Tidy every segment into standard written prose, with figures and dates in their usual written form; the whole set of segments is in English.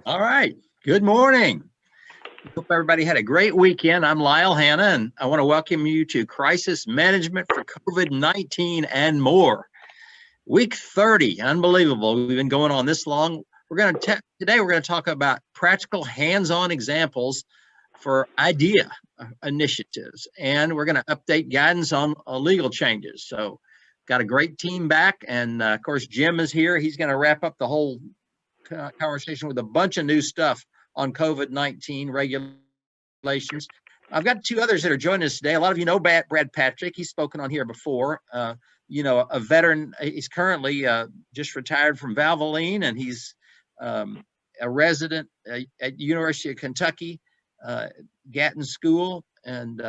All right. Good morning. Hope everybody had a great weekend. I'm Lyle Hanna, and I want to welcome you to Crisis Management for COVID-19 and more. Week 30, unbelievable. We've been going on this long. Today we're going to talk about practical hands-on examples for IDEA initiatives, and we're going to update guidance on legal changes. So got a great team back, and of course Jim is here. He's going to wrap up the whole conversation with a bunch of new stuff on COVID-19 regulations. I've got two others that are joining us today. A lot of you know Brad Patrick. He's spoken on here before. A veteran. He's currently just retired from Valvoline, and he's a resident at University of Kentucky, Gatton School, and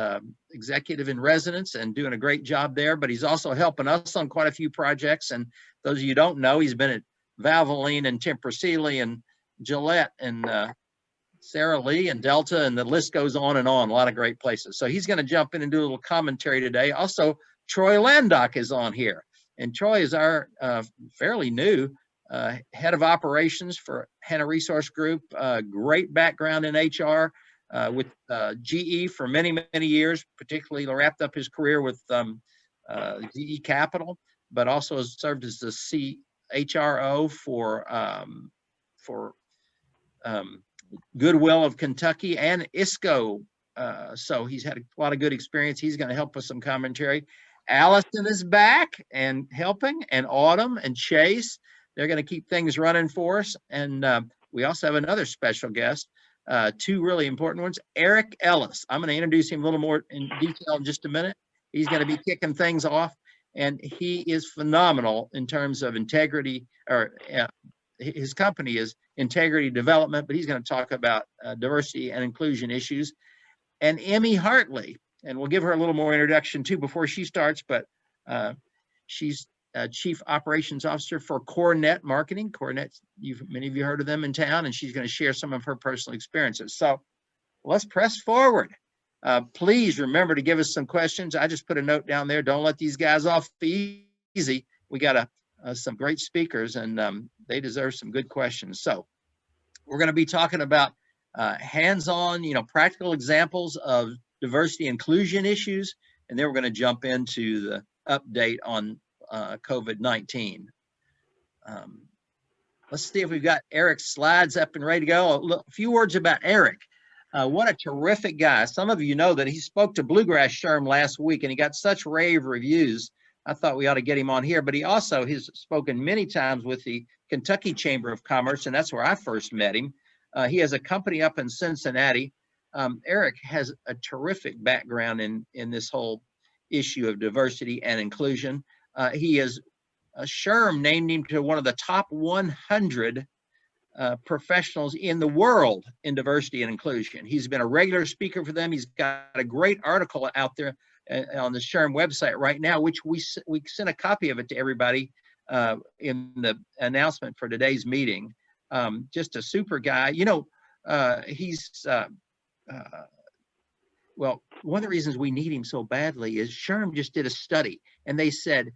executive in residence, and doing a great job there. But he's also helping us on quite a few projects. And those of you who don't know, he's been at Valvoline and Tempur Sealy and Gillette and Sara Lee and Delta, and the list goes on and on. A lot of great places. So he's going to jump in and do a little commentary today. Also, Troy Landock is on here, and Troy is our fairly new head of operations for Hanna Resource Group. Great background in HR with GE for many, many years. Particularly wrapped up his career with GE Capital, but also has served as the HRO for Goodwill of Kentucky and ISCO. So he's had a lot of good experience. He's going to help us some commentary. Allison is back and helping, and Autumn and Chase. They're going to keep things running for us. And we also have another special guest, two really important ones. Eric Ellis. I'm going to introduce him a little more in detail in just a minute. He's going to be kicking things off. And he is phenomenal in terms of integrity, or his company is Integrity Development, but he's going to talk about diversity and inclusion issues. And Emmy Hartley, and we'll give her a little more introduction too before she starts, but she's Chief Operations Officer for Cornett Marketing. Cornett, many of you heard of them in town, and she's going to share some of her personal experiences. So let's press forward. Please remember to give us some questions. I just put a note down there. Don't let these guys off easy. We got some great speakers, and they deserve some good questions. So we're going to be talking about hands-on, practical examples of diversity inclusion issues, and then we're going to jump into the update on COVID-19. Let's see if we've got Eric's slides up and ready to go. A few words about Eric. What a terrific guy. Some of you know that he spoke to Bluegrass Sherm last week, and he got such rave reviews. I thought we ought to get him on here, but he also has spoken many times with the Kentucky Chamber of Commerce, and that's where I first met him. He has a company up in Cincinnati. Eric has a terrific background in this whole issue of diversity and inclusion. Sherm named him to one of the top 100 professionals in the world in diversity and inclusion. He's been a regular speaker for them. He's got a great article out there on the Sherm website right now, which we sent a copy of it to everybody in the announcement for today's meeting. Just a super guy. Well, one of the reasons we need him so badly is Sherm just did a study, and they said,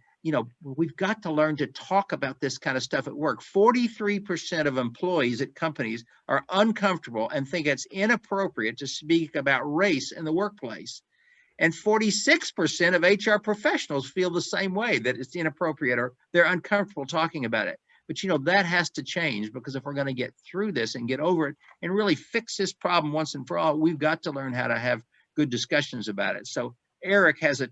we've got to learn to talk about this kind of stuff at work. 43% of employees at companies are uncomfortable and think it's inappropriate to speak about race in the workplace. And 46% of HR professionals feel the same way, that it's inappropriate or they're uncomfortable talking about it. But that has to change, because if we're going to get through this and get over it and really fix this problem once and for all, we've got to learn how to have good discussions about it. So Eric has a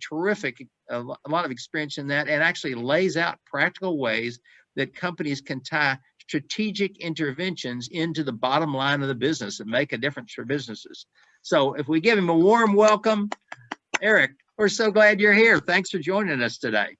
lot of experience in that, and actually lays out practical ways that companies can tie strategic interventions into the bottom line of the business and make a difference for businesses. So if we give him a warm welcome, Eric, we're so glad you're here. Thanks for joining us today.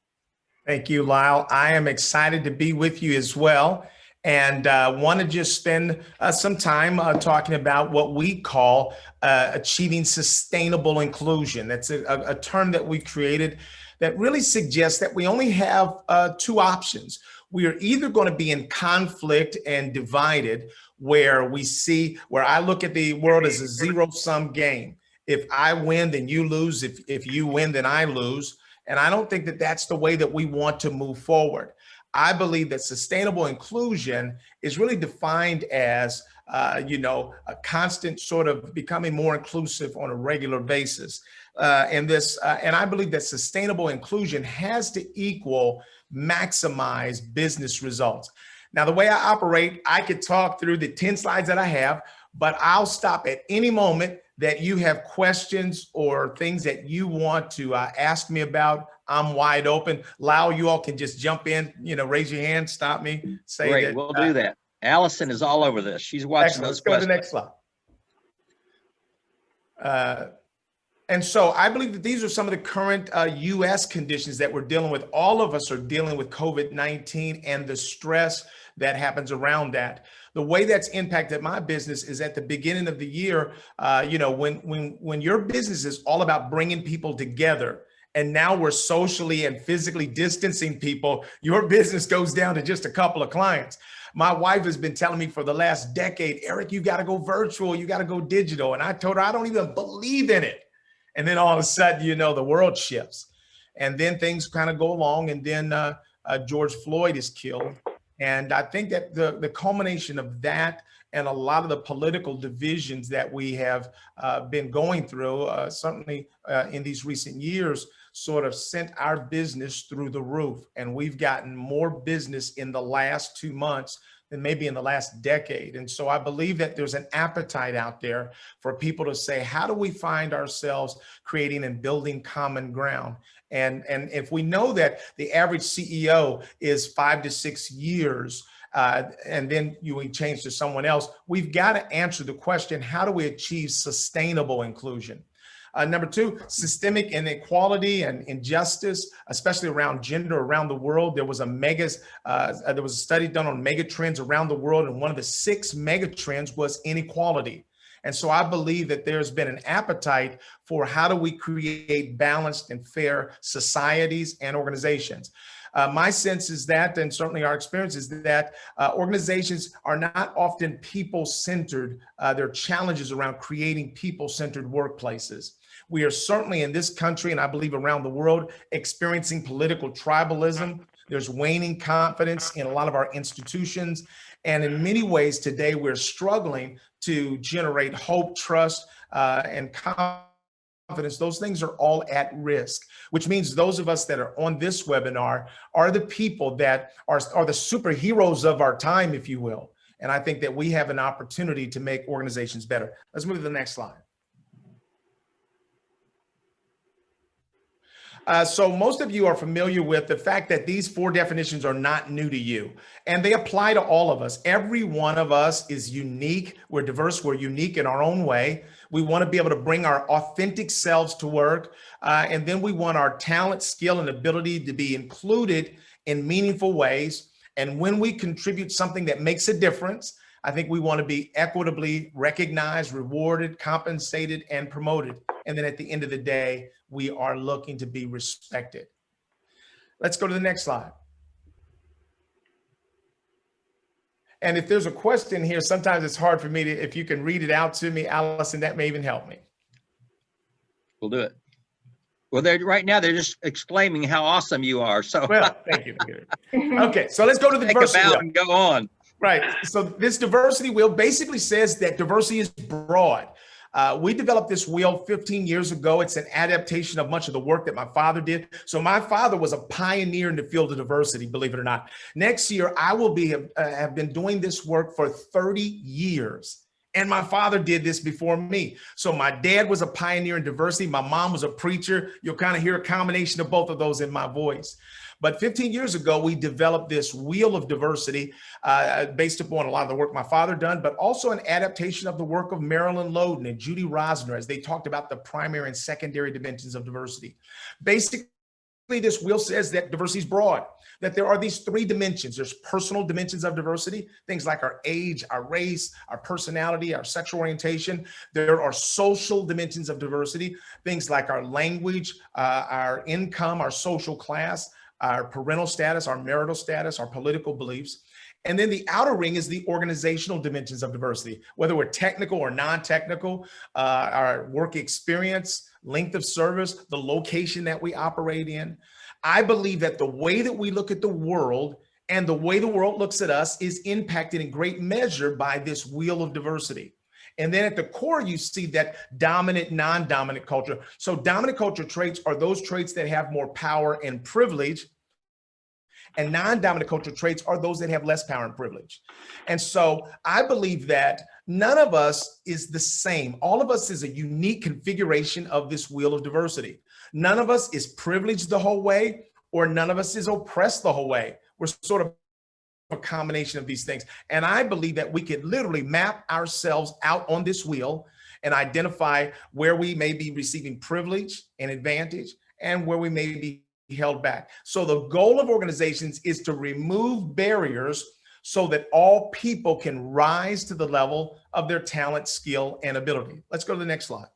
Thank you, Lyle. I am excited to be with you as well, and want to just spend some time talking about what we call achieving sustainable inclusion. That's a term that we created that really suggests that we only have two options. We are either going to be in conflict and divided, where I look at the world as a zero-sum game. If I win, then you lose. If you win, then I lose. And I don't think that that's the way that we want to move forward. I believe that sustainable inclusion is really defined as a constant sort of becoming more inclusive on a regular basis. And I believe that sustainable inclusion has to equal maximize business results. Now, the way I operate, I could talk through the 10 slides that I have, but I'll stop at any moment that you have questions or things that you want to ask me about. I'm wide open. Lyle, you all can just jump in, raise your hand, stop me, say Great, that. we'll do that. Allison is all over this. She's watching Excellent. those Let's go to the questions. next slide. And so I believe that these are some of the current U.S. conditions that we're dealing with. All of us are dealing with COVID-19 and the stress that happens around that. The way that's impacted my business is at the beginning of the year, when your business is all about bringing people together, and now we're socially and physically distancing people, your business goes down to just a couple of clients. My wife has been telling me for the last decade, Eric, you got to go virtual, you got to go digital. And I told her, I don't even believe in it. And then all of a sudden, the world shifts. And then things kind of go along. And then George Floyd is killed. And I think that the culmination of that and a lot of the political divisions that we have been going through, certainly in these recent years, sort of sent our business through the roof. And we've gotten more business in the last 2 months than maybe in the last decade. And so I believe that there's an appetite out there for people to say, how do we find ourselves creating and building common ground? And if we know that the average CEO is 5 to 6 years, and then we change to someone else, we've got to answer the question, how do we achieve sustainable inclusion? Number 2, systemic inequality and injustice, especially around gender around the world. There was a study done on mega trends around the world, and one of the 6 mega trends was inequality. And so I believe that there's been an appetite for how do we create balanced and fair societies and organizations. My sense is that, and certainly our experience is that organizations are not often people-centered. There are challenges around creating people-centered workplaces. We are certainly in this country, and I believe around the world, experiencing political tribalism. There's waning confidence in a lot of our institutions. And in many ways today, we're struggling to generate hope, trust, and confidence. Those things are all at risk, which means those of us that are on this webinar are the people that are the superheroes of our time, if you will. And I think that we have an opportunity to make organizations better. Let's move to the next slide. So most of you are familiar with the fact that these 4 definitions are not new to you, and they apply to all of us. Every one of us is unique. We're diverse. We're unique in our own way. We want to be able to bring our authentic selves to work. And then we want our talent, skill, and ability to be included in meaningful ways. And when we contribute something that makes a difference, I think we want to be equitably recognized, rewarded, compensated, and promoted. And then at the end of the day, we are looking to be respected. Let's go to the next slide. And if there's a question here, sometimes it's hard for me to, if you can read it out to me, Allison, that may even help me. We'll do it. Well, right now they're just exclaiming how awesome you are. So well, thank you. Okay, so let's go to the diversity wheel. And go on. Right. So this diversity wheel basically says that diversity is broad. We developed this wheel 15 years ago. It's an adaptation of much of the work that my father did. So my father was a pioneer in the field of diversity, believe it or not. Next year, I will have been doing this work for 30 years. And my father did this before me. So my dad was a pioneer in diversity. My mom was a preacher. You'll kind of hear a combination of both of those in my voice. But 15 years ago, we developed this wheel of diversity based upon a lot of the work my father done, but also an adaptation of the work of Marilyn Loden and Judy Rosner as they talked about the primary and secondary dimensions of diversity. Basically, this wheel says that diversity is broad, that there are these 3 dimensions. There's personal dimensions of diversity, things like our age, our race, our personality, our sexual orientation. There are social dimensions of diversity, things like our language, our income, our social class, our parental status, our marital status, our political beliefs. And then the outer ring is the organizational dimensions of diversity, whether we're technical or non-technical, our work experience, length of service, the location that we operate in. I believe that the way that we look at the world And the way the world looks at us is impacted in great measure by this wheel of diversity. And then at the core, you see that dominant, non-dominant culture. So dominant culture traits are those traits that have more power and privilege. And non-dominant culture traits are those that have less power and privilege. And so I believe that none of us is the same. All of us is a unique configuration of this wheel of diversity. None of us is privileged the whole way, or none of us is oppressed the whole way. We're sort of a combination of these things. And I believe that we could literally map ourselves out on this wheel and identify where we may be receiving privilege and advantage and where we may be held back. So the goal of organizations is to remove barriers so that all people can rise to the level of their talent, skill, and ability. Let's go to the next slide.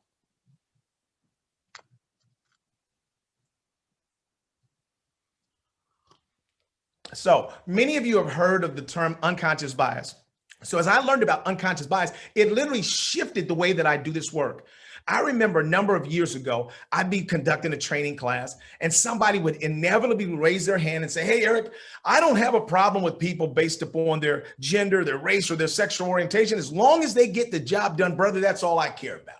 So many of you have heard of the term unconscious bias. So as I learned about unconscious bias, it literally shifted the way that I do this work. I remember a number of years ago, I'd be conducting a training class and somebody would inevitably raise their hand and say, hey, Eric, I don't have a problem with people based upon their gender, their race, or their sexual orientation. As long as they get the job done, brother, that's all I care about.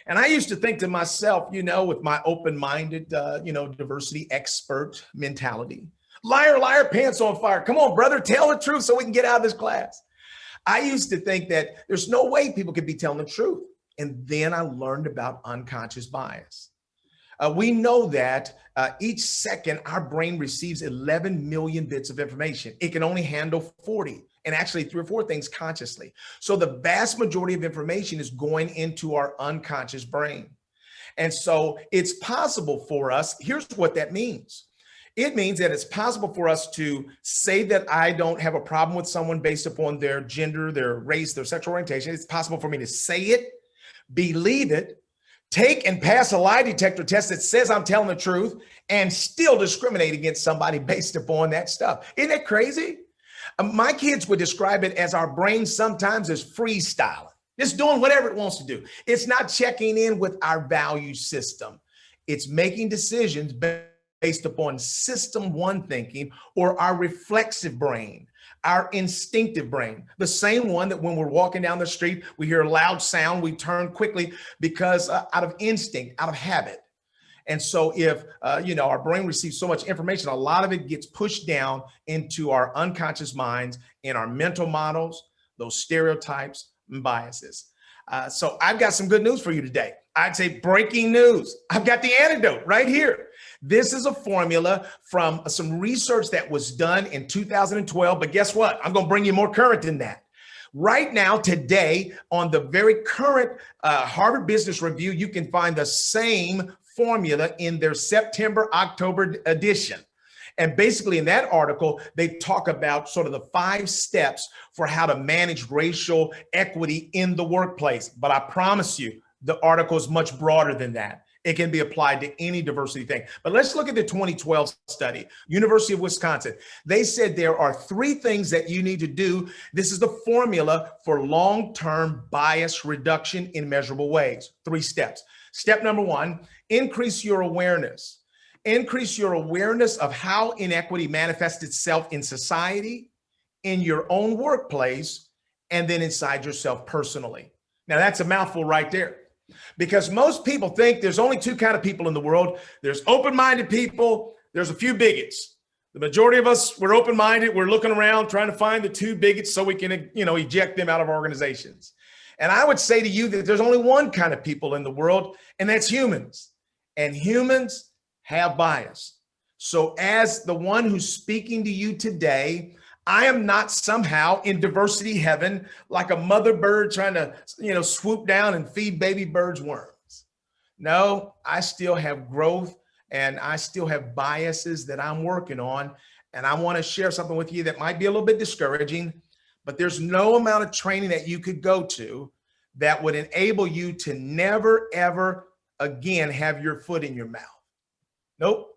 And I used to think to myself, with my open-minded, diversity expert mentality, liar, liar, pants on fire. Come on, brother, tell the truth so we can get out of this class. I used to think that there's no way people could be telling the truth. And then I learned about unconscious bias. We know that each second our brain receives 11 million bits of information. It can only handle 40, and actually 3 or 4 things consciously. So the vast majority of information is going into our unconscious brain. And so it's possible for us, here's what that means. It means that it's possible for us to say that I don't have a problem with someone based upon their gender, their race, their sexual orientation. It's possible for me to say it, believe it, take and pass a lie detector test that says I'm telling the truth, and still discriminate against somebody based upon that stuff. Isn't that crazy? My kids would describe it as our brain sometimes is freestyling. It's doing whatever it wants to do. It's not checking in with our value system. It's making decisions based upon system one thinking, or our reflexive brain, our instinctive brain, the same one that when we're walking down the street, we hear a loud sound, we turn quickly because out of instinct, out of habit. And so if, our brain receives so much information, a lot of it gets pushed down into our unconscious minds and our mental models, those stereotypes and biases. So I've got some good news for you today. I'd say breaking news. I've got the antidote right here. This is a formula from some research that was done in 2012, but guess what? I'm going to bring you more current than that. Right now, today, on the very current Harvard Business Review, you can find the same formula in their September, October edition. And basically in that article, they talk about sort of the 5 steps for how to manage racial equity in the workplace. But I promise you, the article is much broader than that. It can be applied to any diversity thing. But let's look at the 2012 study, University of Wisconsin. They said there are 3 things that you need to do. This is the formula for long-term bias reduction in measurable ways. 3 steps. Step number 1, increase your awareness. Increase your awareness of how inequity manifests itself in society, in your own workplace, and then inside yourself personally. Now that's a mouthful right there. Because most people think there's only 2 kinds of people in the world. There's open-minded people, there's a few bigots. The majority of us, we're open-minded, we're looking around trying to find the 2 bigots so we can, eject them out of organizations. And I would say to you that there's only 1 kind of people in the world, and that's humans. And humans have bias. So as the one who's speaking to you today, I am not somehow in diversity heaven like a mother bird trying to, swoop down and feed baby birds worms. No, I still have growth and I still have biases that I'm working on. And I want to share something with you that might be a little bit discouraging, but there's no amount of training that you could go to that would enable you to never, ever again have your foot in your mouth. Nope.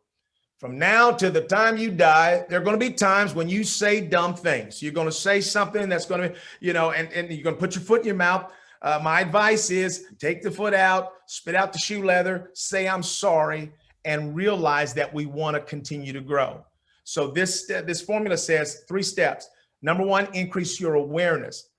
From now to the time you die, there are going to be times when you say dumb things. You're going to say something that's going to, and you're going to put your foot in your mouth. My advice is take the foot out, spit out the shoe leather, say I'm sorry, and realize that we want to continue to grow. So this formula says 3 steps. Number 1, increase your awareness.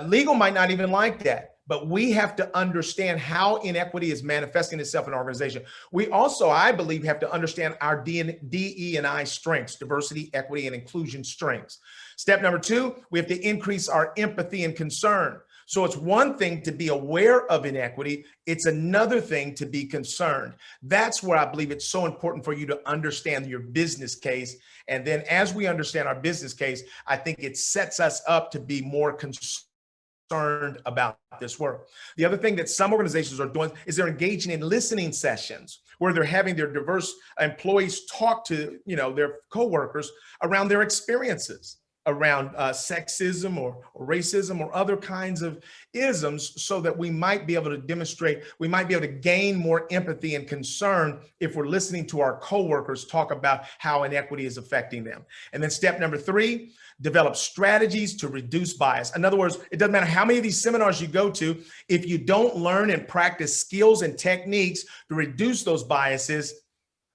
Legal might not even like that, but we have to understand how inequity is manifesting itself in our organization. We also, I believe, have to understand our DE&I strengths, diversity, equity, and inclusion strengths. Step number 2, we have to increase our empathy and concern. So it's one thing to be aware of inequity. It's another thing to be concerned. That's where I believe it's so important for you to understand your business case. And then as we understand our business case, I think it sets us up to be more concerned about this work. The other thing that some organizations are doing is they're engaging in listening sessions where they're having their diverse employees talk to, their coworkers around their experiences around sexism or racism or other kinds of isms, so that we might be able to demonstrate, we might be able to gain more empathy and concern if we're listening to our coworkers talk about how inequity is affecting them. And then step number 3, develop strategies to reduce bias. In other words, it doesn't matter how many of these seminars you go to, if you don't learn and practice skills and techniques to reduce those biases,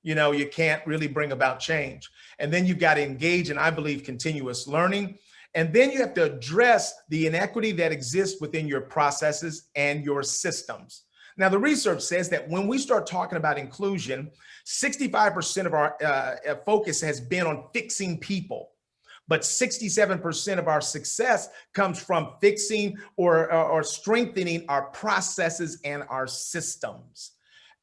you can't really bring about change. And then you've got to engage in, I believe, continuous learning. And then you have to address the inequity that exists within your processes and your systems. Now, the research says that when we start talking about inclusion, 65% of our focus has been on fixing people, but 67% of our success comes from fixing or strengthening our processes and our systems.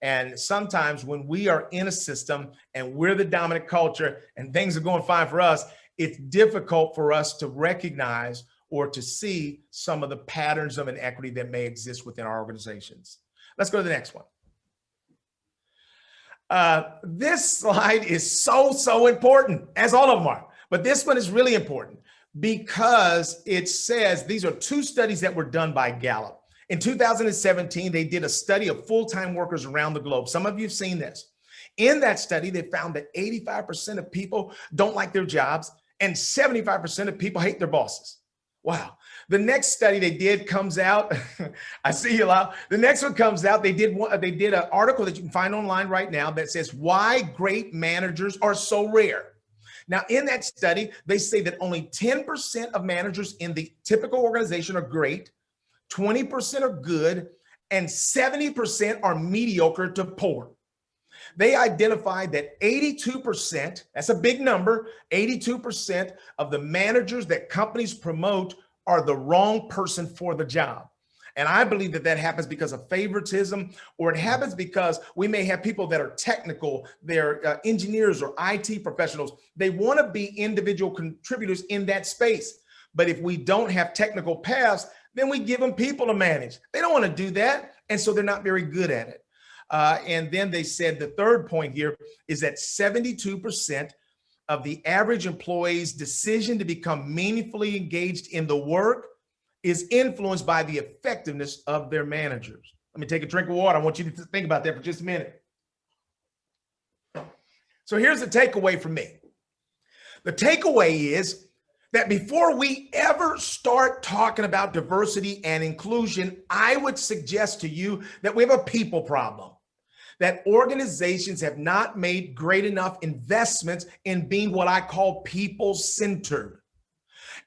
And sometimes when we are in a system and we're the dominant culture and things are going fine for us, it's difficult for us to recognize or to see some of the patterns of inequity that may exist within our organizations. Let's go to the next one. This slide is so important, as all of them are, but this one is really important because it says these are 2 studies that were done by Gallup. In 2017, they did a study of full-time workers around the globe. Some of you have seen this. In that study, they found that 85% of people don't like their jobs and 75% of people hate their bosses. Wow. The next study they did comes out. I see you, Lyle. The next one comes out. They did an article that you can find online right now that says why great managers are so rare. Now, in that study, they say that only 10% of managers in the typical organization are great, 20% are good, and 70% are mediocre to poor. They identified that 82%, that's a big number, 82% of the managers that companies promote are the wrong person for the job. And I believe that that happens because of favoritism, or it happens because we may have people that are technical, they're engineers or IT professionals. They want to be individual contributors in that space. But if we don't have technical paths, then we give them people to manage. They don't want to do that. And so they're not very good at it. And then they said the third point here is that 72% of the average employee's decision to become meaningfully engaged in the work is influenced by the effectiveness of their managers. Let me take a drink of water. I want you to think about that for just a minute. So here's the takeaway from me. The takeaway is that before we ever start talking about diversity and inclusion, I would suggest to you that we have a people problem, that organizations have not made great enough investments in being what I call people-centered.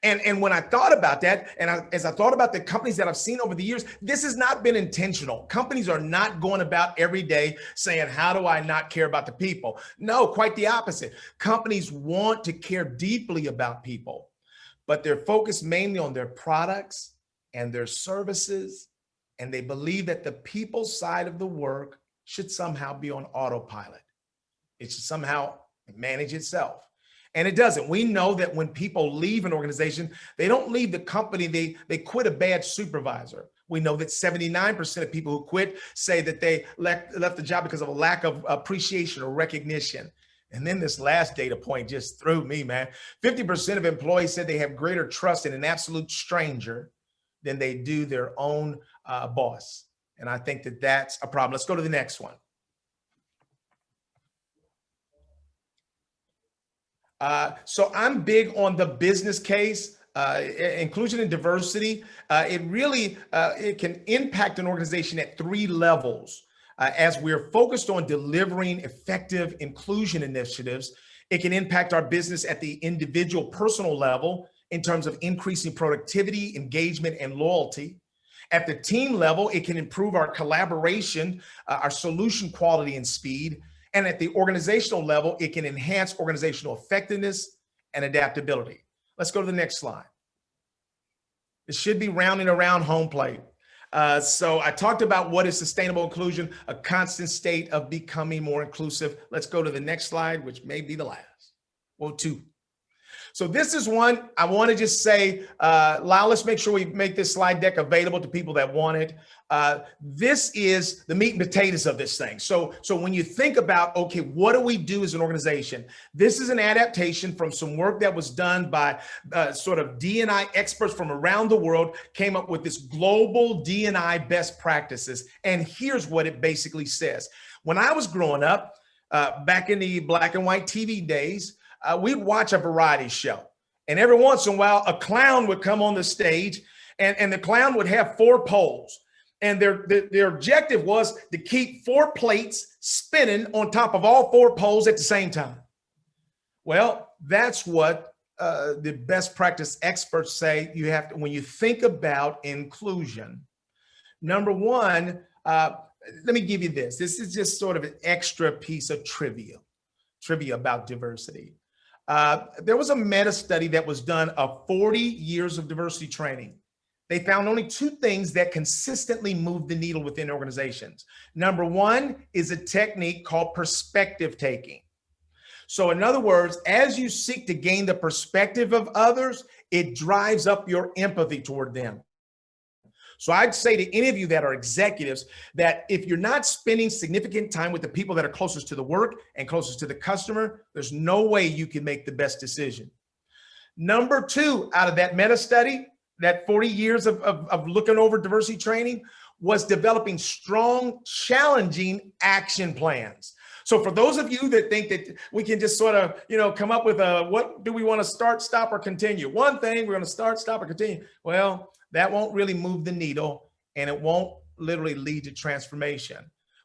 And when I thought about that, and as I thought about the companies that I've seen over the years, this has not been intentional. Companies are not going about every day saying, how do I not care about the people? No, quite the opposite. Companies want to care deeply about people, but they're focused mainly on their products and their services, and they believe that the people side of the work should somehow be on autopilot. It should somehow manage itself. And it doesn't. We know that when people leave an organization, they don't leave the company, they quit a bad supervisor. We know that 79% of people who quit say that they left the job because of a lack of appreciation or recognition. And then this last data point just threw me, man. 50% of employees said they have greater trust in an absolute stranger than they do their own boss. And I think that that's a problem. Let's go to the next one. So I'm big on the business case, inclusion and diversity. It can impact an organization at 3 levels. As we're focused on delivering effective inclusion initiatives, It can impact our business at the individual personal level in terms of increasing productivity, engagement, and loyalty. At the team level, it can improve our collaboration, our solution quality and speed. And at the organizational level, it can enhance organizational effectiveness and adaptability. Let's go to the next slide. It should be rounding around home plate. So I talked about what is sustainable inclusion, a constant state of becoming more inclusive. Let's go to the next slide, which may be the last. Well, two. So this is one I want to just say, Lyle, let's make sure we make this slide deck available to people that want it. This is the meat and potatoes of this thing. So when you think about, okay, what do we do as an organization? This is an adaptation from some work that was done by sort of D&I experts from around the world, came up with this global D&I best practices. And here's what it basically says. When I was growing up, back in the black and white TV days, we'd watch a variety show, and every once in a while, a clown would come on the stage, and the clown would have 4 poles, and their objective was to keep 4 plates spinning on top of all 4 poles at the same time. Well, that's what the best practice experts say you have to, when you think about inclusion. Number one, let me give you this. This is just sort of an extra piece of trivia about diversity. There was a meta study that was done of 40 years of diversity training. They found only 2 things that consistently move the needle within organizations. Number one is a technique called perspective taking. So in other words, as you seek to gain the perspective of others, it drives up your empathy toward them. So I'd say to any of you that are executives that if you're not spending significant time with the people that are closest to the work and closest to the customer, there's no way you can make the best decision. Number 2, out of that meta study, that 40 years of looking over diversity training, was developing strong, challenging action plans. So for those of you that think that we can just sort of, come up with what do we want to start, stop, or continue? One thing, we're going to start, stop, or continue. Well, that won't really move the needle, and it won't literally lead to transformation.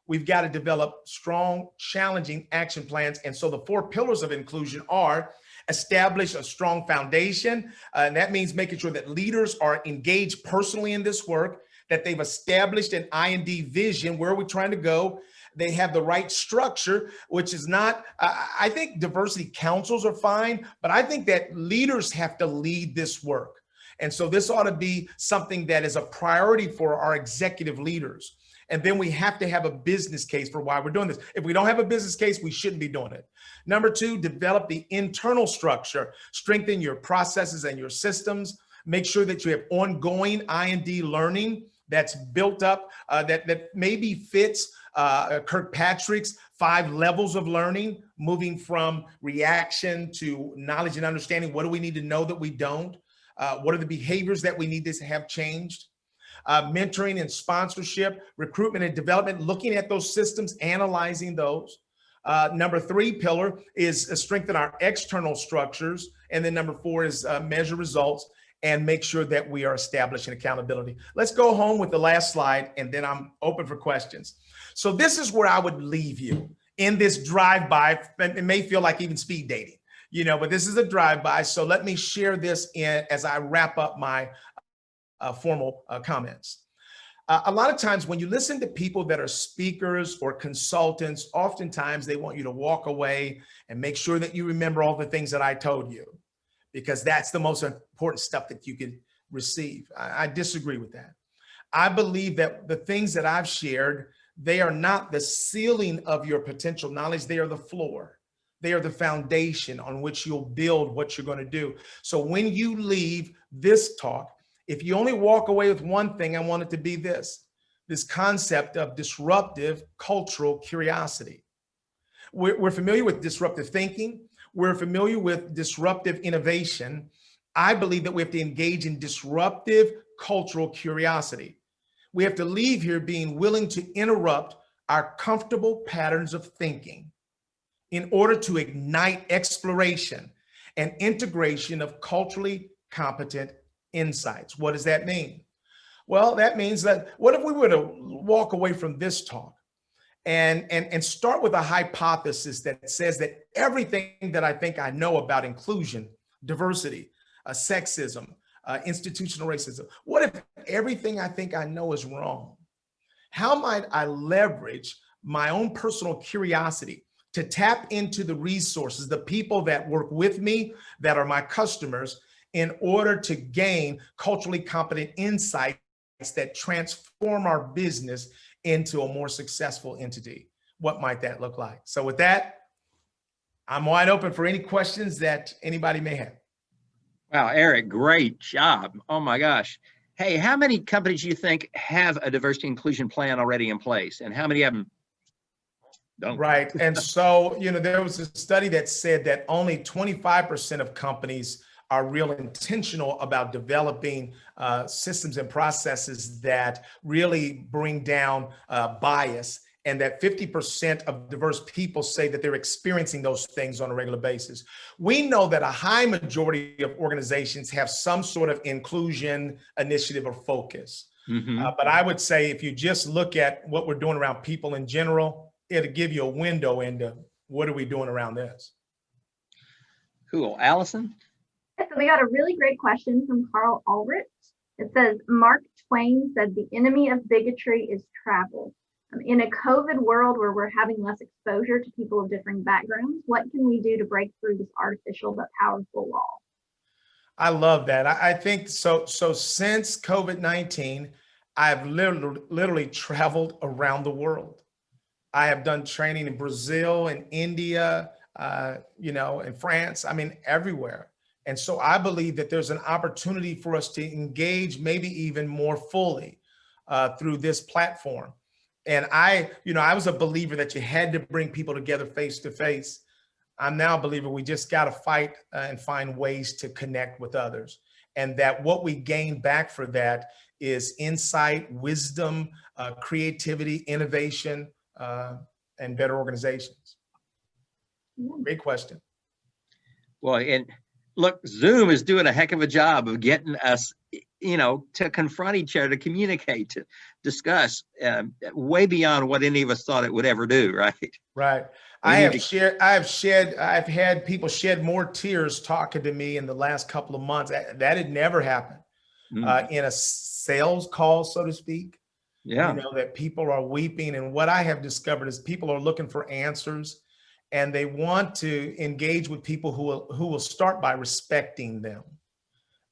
We've got to develop strong, challenging action plans. And so the 4 pillars of inclusion are: establish a strong foundation. And that means making sure that leaders are engaged personally in this work, that they've established an I&D vision. Where are we trying to go? They have the right structure, which is not, I think diversity councils are fine, but I think that leaders have to lead this work. And so this ought to be something that is a priority for our executive leaders. And then we have to have a business case for why we're doing this. If we don't have a business case, we shouldn't be doing it. Number 2, develop the internal structure, strengthen your processes and your systems, make sure that you have ongoing I&D learning that's built up, that maybe fits Kirkpatrick's 5 levels of learning, moving from reaction to knowledge and understanding. What do we need to know that we don't? What are the behaviors that we need to have changed? Mentoring and sponsorship, recruitment and development, looking at those systems, analyzing those. Number 3 pillar is strengthen our external structures. And then number 4 is measure results and make sure that we are establishing accountability. Let's go home with the last slide, and then I'm open for questions. So this is where I would leave you in this drive-by. It may feel like even speed dating, but this is a drive-by. So let me share this as I wrap up my formal comments. A lot of times when you listen to people that are speakers or consultants, oftentimes they want you to walk away and make sure that you remember all the things that I told you, because that's the most important stuff that you can receive. I disagree with that. I believe that the things that I've shared, they are not the ceiling of your potential knowledge. They are the floor. They are the foundation on which you'll build what you're going to do. So when you leave this talk, if you only walk away with one thing, I want it to be this concept of disruptive cultural curiosity. We're familiar with disruptive thinking. We're familiar with disruptive innovation. I believe that we have to engage in disruptive cultural curiosity. We have to leave here being willing to interrupt our comfortable patterns of thinking in order to ignite exploration and integration of culturally competent insights. What does that mean? Well, that means that what if we were to walk away from this talk and start with a hypothesis that says that everything that I think I know about inclusion, diversity, sexism, institutional racism, what if everything I think I know is wrong? How might I leverage my own personal curiosity to tap into the resources, the people that work with me, that are my customers, in order to gain culturally competent insights that transform our business into a more successful entity? What might that look like? So with that, I'm wide open for any questions that anybody may have. Wow, Eric, great job. Oh my gosh. Hey, how many companies do you think have a diversity inclusion plan already in place? And how many of them don't? Right. And so, there was a study that said that only 25% of companies are real intentional about developing systems and processes that really bring down bias, and that 50% of diverse people say that they're experiencing those things on a regular basis. We know that a high majority of organizations have some sort of inclusion initiative or focus. But I would say if you just look at what we're doing around people in general, it'll give you a window into what are we doing around this. Cool. Allison? So we got a really great question from Carl Ulrich. It says, Mark Twain said the enemy of bigotry is travel. In a COVID world where we're having less exposure to people of differing backgrounds, what can we do to break through this artificial but powerful wall? I love that. I think so. So since COVID-19, I've literally traveled around the world. I have done training in Brazil and India, in France, everywhere. And so I believe that there's an opportunity for us to engage maybe even more fully through this platform. And I was a believer that you had to bring people together face to face. I'm now a believer we just got to fight and find ways to connect with others. And that what we gain back for that is insight, wisdom, creativity, innovation, and better organizations. Great question. Well, and look, Zoom is doing a heck of a job of getting us, to confront each other, to communicate, to discuss way beyond what any of us thought it would ever do, right? Right. I've had people shed more tears talking to me in the last couple of months. That had never happened in a sales call, so to speak. Yeah. That people are weeping. And what I have discovered is people are looking for answers, and they want to engage with people who will start by respecting them.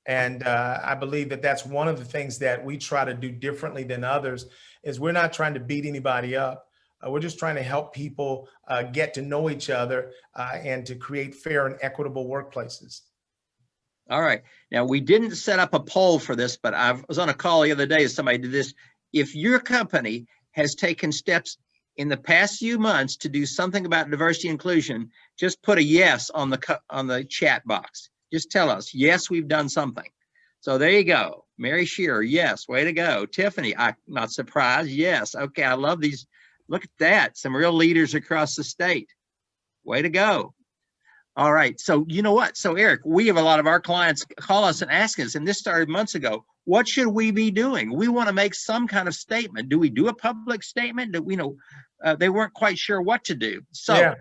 And I believe that that's one of the things that we try to do differently than others, is we're not trying to beat anybody up. We're just trying to help people get to know each other and to create fair and equitable workplaces. All right. Now, we didn't set up a poll for this, but I was on a call the other day. Somebody did this. If your company has taken steps in the past few months to do something about diversity and inclusion, just put a yes on the chat box. Just tell us, yes, we've done something. So there you go. Mary Shearer, yes, way to go. Tiffany, I'm not surprised. Yes. Okay, I love these. Look at that. Some real leaders across the state. Way to go. All right. So you know what? So Eric, we have a lot of our clients call us and ask us, and this started months ago, what should we be doing? We want to make some kind of statement. Do we do a public statement? Do we they weren't quite sure what to do. So yeah.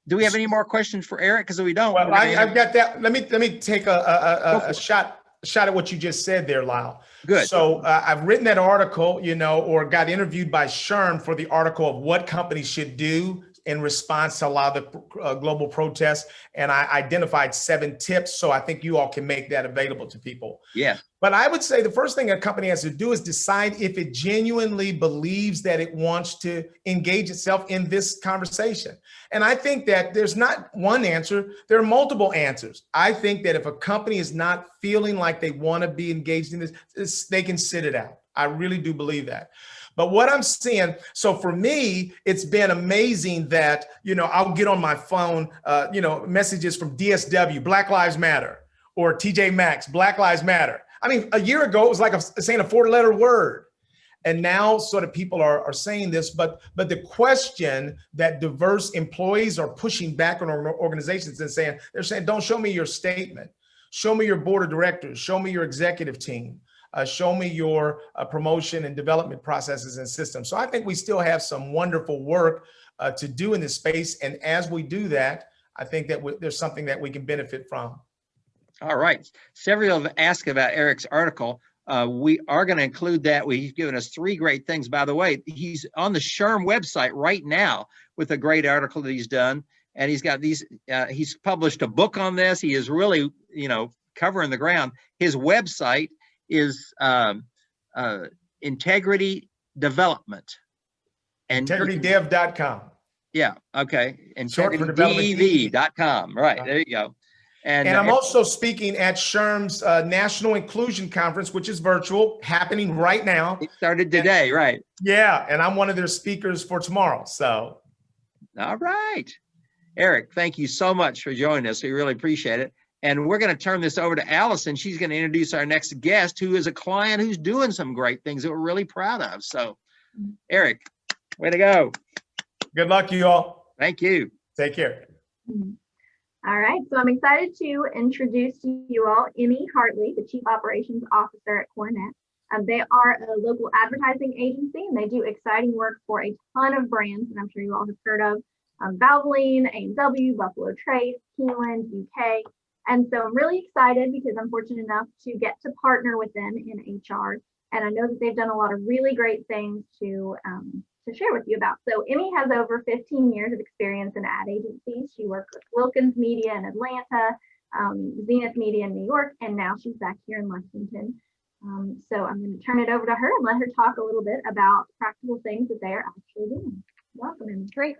Do we have any more questions for Eric? Because we don't. Well, I've got that. Let me take a shot at what you just said there, Lyle. Good. So I've written that article, or got interviewed by SHRM for the article of what companies should do in response to a lot of the global protests. And I identified 7 tips. So I think you all can make that available to people. Yeah. But I would say the first thing a company has to do is decide if it genuinely believes that it wants to engage itself in this conversation. And I think that there's not one answer, there are multiple answers. I think that if a company is not feeling like they want to be engaged in this, they can sit it out. I really do believe that. But what I'm seeing, so for me, it's been amazing that, I'll get on my phone, messages from DSW, Black Lives Matter, or TJ Maxx, Black Lives Matter. I mean, a year ago, it was like saying a 4-letter word. And now sort of people are saying this, but the question that diverse employees are pushing back on organizations and they're saying, don't show me your statement. Show me your board of directors. Show me your executive team. show me your promotion and development processes and systems. So I think we still have some wonderful work to do in this space. And as we do that, I think that there's something that we can benefit from. All right. Several have asked about Eric's article. We are going to include that. He's given us 3 great things. By the way, he's on the SHRM website right now with a great article that he's done. And he's got these, he's published a book on this. He is really, covering the ground. His website is Integrity Development. And IntegrityDev.com. Yeah. Okay. IntegrityDev.com. Right. There you go. And I'm also speaking at SHRM's National Inclusion Conference, which is virtual, happening right now. It started today, right? Yeah, and I'm one of their speakers for tomorrow. So, all right, Eric, thank you so much for joining us. We really appreciate it. And we're going to turn this over to Allison. She's going to introduce our next guest, who is a client who's doing some great things that we're really proud of. So, Eric, way to go. Good luck, you all. Thank you. Take care. All right, so I'm excited to introduce to you all Emmy Hartley, the Chief Operations Officer at Cornett. They are a local advertising agency, and they do exciting work for a ton of brands, and I'm sure you all have heard of Valvoline, A&W, Buffalo Trace, Keeneland, UK. And so I'm really excited because I'm fortunate enough to get to partner with them in HR, and I know that they've done a lot of really great things to share with you about. So Emmy has over 15 years of experience in ad agencies. She worked with Wilkins Media in Atlanta, Zenith Media in New York, and now she's back here in Lexington. So I'm going to turn it over to her and let her talk a little bit about practical things that they're actually doing. Welcome, Emmy. Great.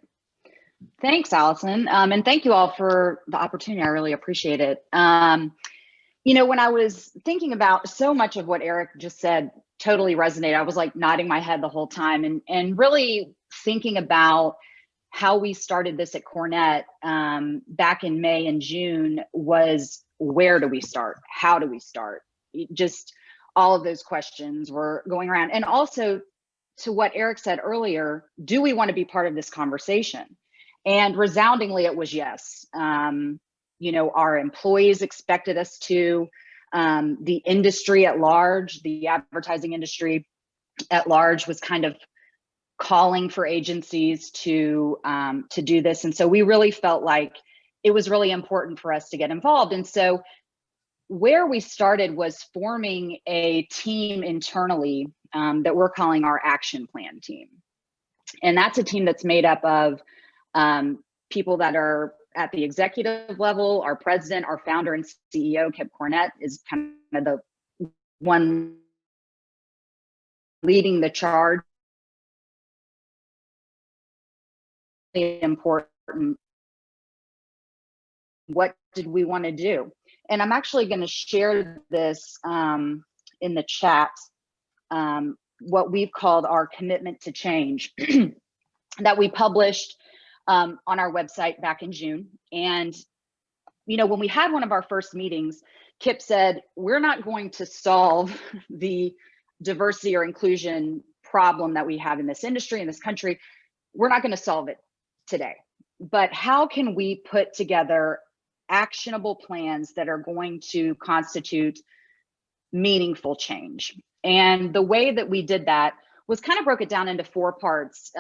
Thanks, Allison. And thank you all for the opportunity. I really appreciate it. When I was thinking about so much of what Eric just said, totally resonated. I was like nodding my head the whole time and really thinking about how we started this at Cornett back in May and June was, where do we start? How do we start? Just all of those questions were going around. And also to what Eric said earlier, do we want to be part of this conversation? And resoundingly, it was yes. Our employees expected us to. The industry at large, the advertising industry at large, was kind of calling for agencies to do this. And so we really felt like it was really important for us to get involved. And so where we started was forming a team internally that we're calling our action plan team. And that's a team that's made up of people that are at the executive level. Our president, our founder and CEO, Kip Cornett, is kind of the one leading the charge. Important. What did we want to do? And I'm actually going to share this in the chat, what we've called our commitment to change that we published on our website back in June. And, when we had one of our first meetings, Kip said, we're not going to solve the diversity or inclusion problem that we have in this industry, in this country. We're not going to solve it today, but how can we put together actionable plans that are going to constitute meaningful change? And the way that we did that was kind of broke it down into 4 parts,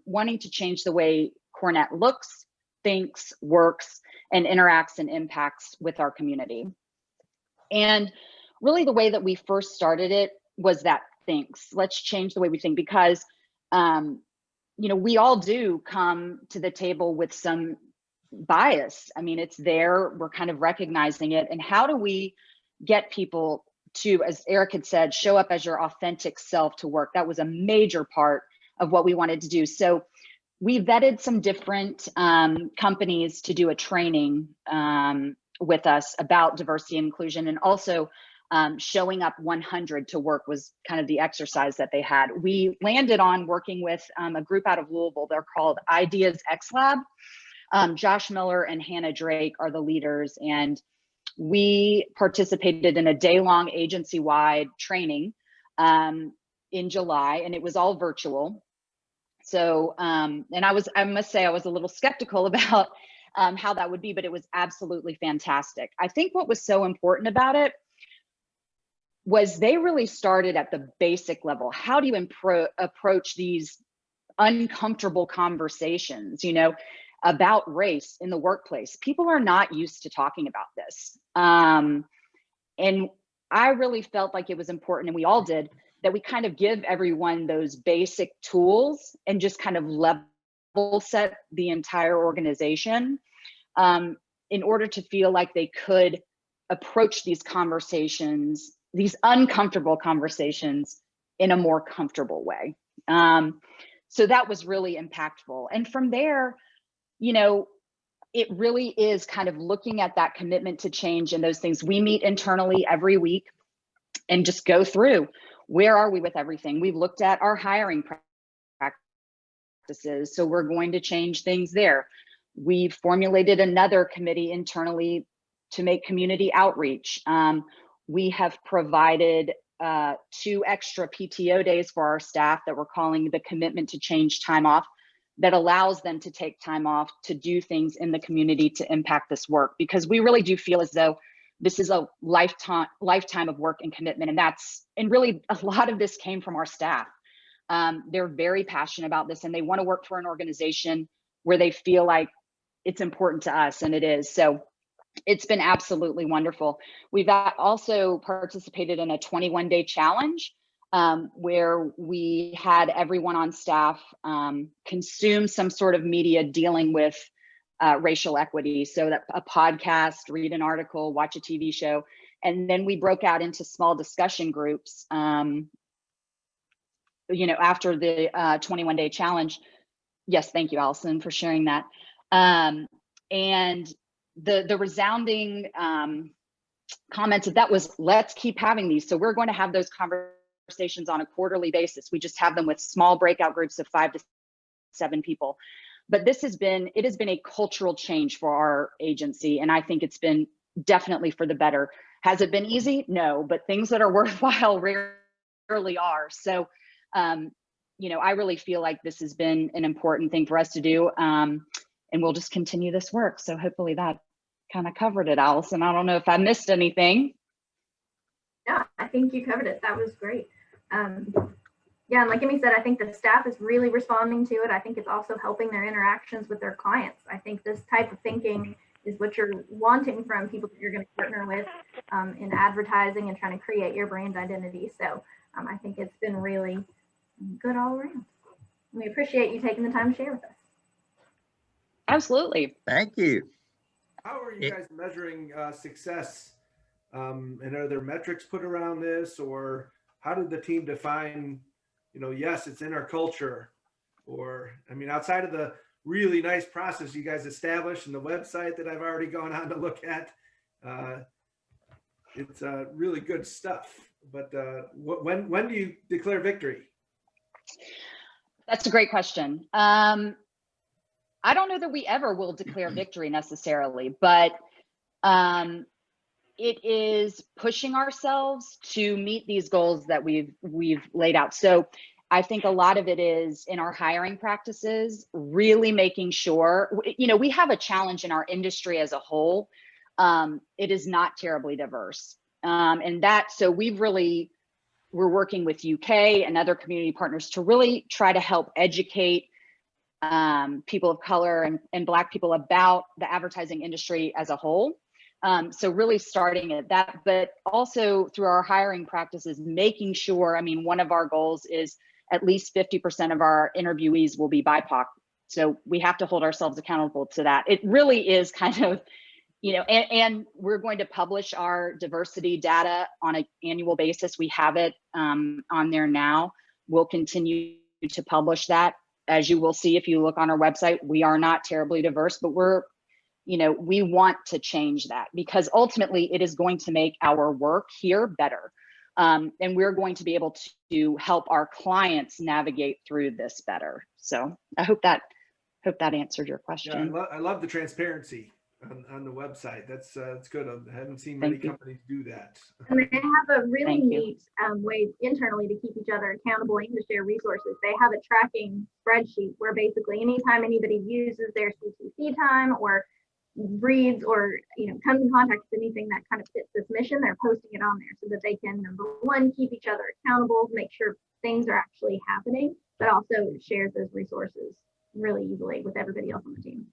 wanting to change the way Cornett looks, thinks, works, and interacts and impacts with our community. And really the way that we first started it was that thinks. Let's change the way we think, because we all do come to the table with some bias. I mean, it's there, we're kind of recognizing it. And how do we get people to, as Eric had said, show up as your authentic self to work? That was a major part of what we wanted to do. So we vetted some different companies to do a training with us about diversity and inclusion, and also showing up 100 to work was kind of the exercise that they had. We landed on working with a group out of Louisville. They're called Ideas X Lab. Josh Miller and Hannah Drake are the leaders, and we participated in a day-long agency-wide training in July, and it was all virtual. So, and I must say I was a little skeptical about how that would be, but it was absolutely fantastic. I think what was so important about it was they really started at the basic level. How do you approach these uncomfortable conversations, about race in the workplace? People are not used to talking about this. And I really felt like it was important, and we all did, that we kind of give everyone those basic tools and just kind of level set the entire organization in order to feel like they could approach these conversations, these uncomfortable conversations, in a more comfortable way. So that was really impactful. And from there, it really is kind of looking at that commitment to change and those things. We meet internally every week and just go through, where are we with everything? We've looked at our hiring practices, so we're going to change things there. We've formulated another committee internally to make community outreach. We have provided 2 extra PTO days for our staff that we're calling the Commitment to Change time off, that allows them to take time off to do things in the community to impact this work, because we really do feel as though this is a lifetime of work and commitment. And really a lot of this came from our staff. They're very passionate about this, and they want to work for an organization where they feel like it's important to us, and it is. So it's been absolutely wonderful. We've also participated in a 21-day challenge where we had everyone on staff consume some sort of media dealing with racial equity. So that a podcast, read an article, watch a TV show, and then we broke out into small discussion groups, after the 21-day challenge. Yes, thank you, Allison, for sharing that. And the resounding comments of that was, let's keep having these. So we're going to have those conversations on a quarterly basis. We just have them with small breakout groups of 5 to 7 people. But it has been a cultural change for our agency, and I think it's been definitely for the better. Has it been easy? No, but things that are worthwhile rarely are. So, I really feel like this has been an important thing for us to do, and we'll just continue this work. So hopefully that kind of covered it, Allison. I don't know if I missed anything. Yeah, I think you covered it. That was great. Yeah, and like Emmy said, I think the staff is really responding to it. I think it's also helping their interactions with their clients. I think this type of thinking is what you're wanting from people that you're going to partner with in advertising and trying to create your brand identity. So I think it's been really good all around. We appreciate you taking the time to share with us. Absolutely. Thank you. How are you guys measuring success? And are there metrics put around this, or how did the team define, yes, it's in our culture? Or, outside of the really nice process you guys established and the website that I've already gone on to look at, it's really good stuff. But when do you declare victory? That's a great question. I don't know that we ever will declare victory necessarily, but it is pushing ourselves to meet these goals that we've laid out. So I think a lot of it is in our hiring practices, really making sure, we have a challenge in our industry as a whole. It is not terribly diverse. So we're working with UK and other community partners to really try to help educate people of color and Black people about the advertising industry as a whole. So really starting at that, but also through our hiring practices, making sure, one of our goals is at least 50% of our interviewees will be BIPOC. So we have to hold ourselves accountable to that. It really is kind of, and we're going to publish our diversity data on an annual basis. We have it on there now. We'll continue to publish that. As you will see, if you look on our website, we are not terribly diverse, but we want to change that, because ultimately it is going to make our work here better. And we're going to be able to help our clients navigate through this better. So I hope that answered your question. Yeah, I love the transparency on the website. That's good. I haven't seen many companies do that. And they have a really neat way internally to keep each other accountable and to share resources. They have a tracking spreadsheet where basically anytime anybody uses their CTC time or reads or comes in contact with anything that kind of fits this mission, they're posting it on there so that they can, number one, keep each other accountable, make sure things are actually happening, but also shares those resources really easily with everybody else on the team.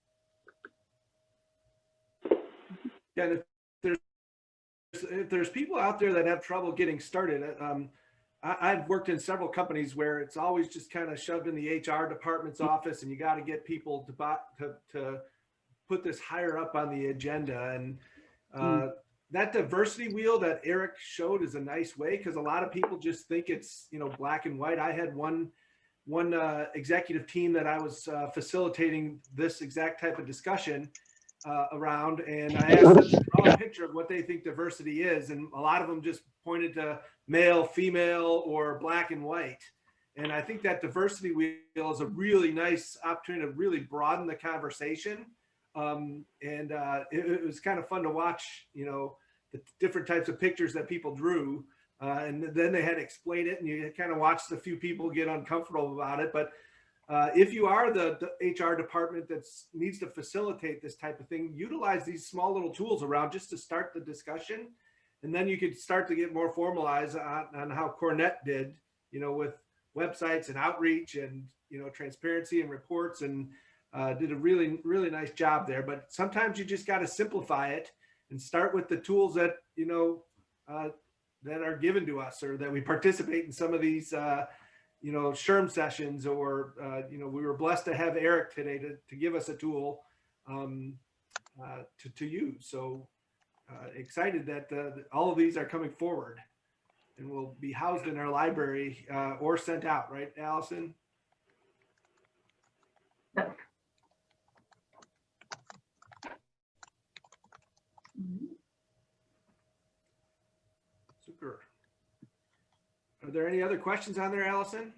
Yeah, and if there's people out there that have trouble getting started, I've worked in several companies where it's always just kind of shoved in the HR department's office, and you got to get people to put this higher up on the agenda. And that diversity wheel that Eric showed is a nice way, because a lot of people just think it's black and white. I had one executive team that I was facilitating this exact type of discussion around, and I asked them to draw a picture of what they think diversity is, and a lot of them just pointed to male, female, or black and white. And I think that diversity wheel is a really nice opportunity to really broaden the conversation. It was kind of fun to watch, the different types of pictures that people drew. And then they had to explain it, and you kind of watched a few people get uncomfortable about it. But if you are the HR department that needs to facilitate this type of thing, utilize these small little tools around just to start the discussion. And then you could start to get more formalized on how Cornett did, with websites and outreach and, transparency and reports, and did a really, really nice job there. But sometimes you just got to simplify it and start with the tools that, that are given to us, or that we participate in some of these, SHRM sessions, or, we were blessed to have Eric today to give us a tool to use. So excited that all of these are coming forward and will be housed in our library or sent out, right, Allison? Super. Are there any other questions on there, Allison?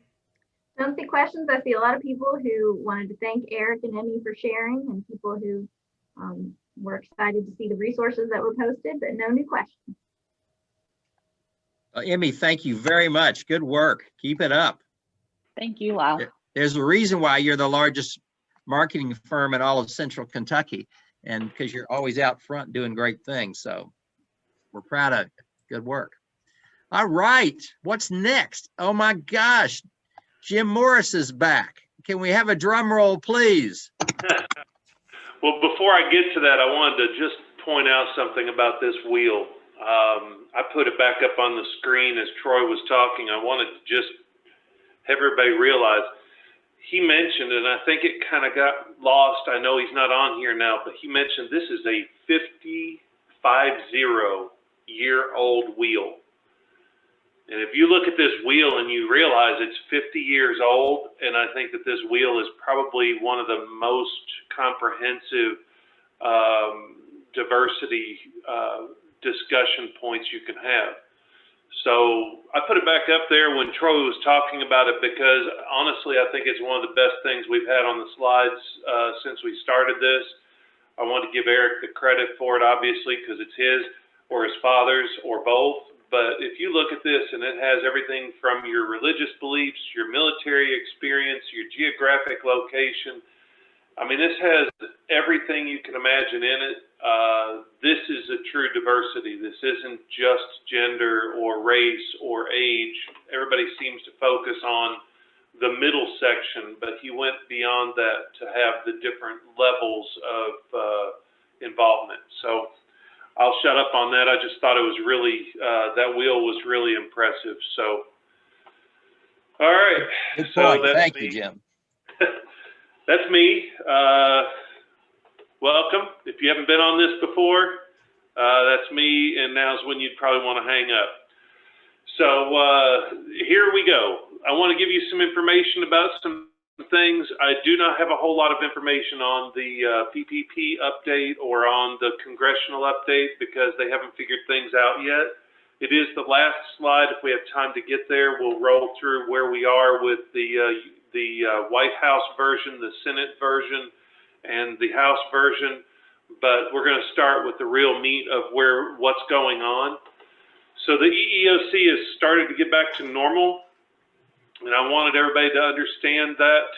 I don't see questions. I see a lot of people who wanted to thank Eric and Emmy for sharing, and people who were excited to see the resources that were posted, but no new questions. Emmy, thank you very much. Good work. Keep it up. Thank you, Lyle. There's a reason why you're the largest marketing firm in all of Central Kentucky, and because you're always out front doing great things. So we're proud of you. Good work. All right, what's next? Oh my gosh, Jim Morris is back. Can we have a drum roll, please? Well, before I get to that, I wanted to just point out something about this wheel. I put it back up on the screen as Troy was talking. I wanted to just have everybody realize, he mentioned, and I think it kind of got lost, I know he's not on here now, but he mentioned this is a 50-year-old wheel. And if you look at this wheel and you realize it's 50 years old, and I think that this wheel is probably one of the most comprehensive diversity discussion points you can have. So I put it back up there when Troy was talking about it, because honestly, I think it's one of the best things we've had on the slides since we started this. I want to give Eric the credit for it, obviously, because it's his or his father's or both. But if you look at this, and it has everything from your religious beliefs, your military experience, your geographic location. I mean, this has everything you can imagine in it. This is a true diversity. This isn't just gender or race or age. Everybody seems to focus on the middle section, but he went beyond that to have the different levels of involvement. So I'll shut up on that. I just thought it was really, that wheel was really impressive. So, all right. Good So point. that's Thank me. you, Jim. That's me. Welcome. If you haven't been on this before, that's me. And now's when you'd probably want to hang up. So here we go. I want to give you some information about some things. I do not have a whole lot of information on the PPP update or on the congressional update, because they haven't figured things out yet. It is the last slide. If we have time to get there, we'll roll through where we are with the White House version, the Senate version, and the House version. But we're going to start with the real meat of what's going on. So the EEOC has started to get back to normal. And I wanted everybody to understand that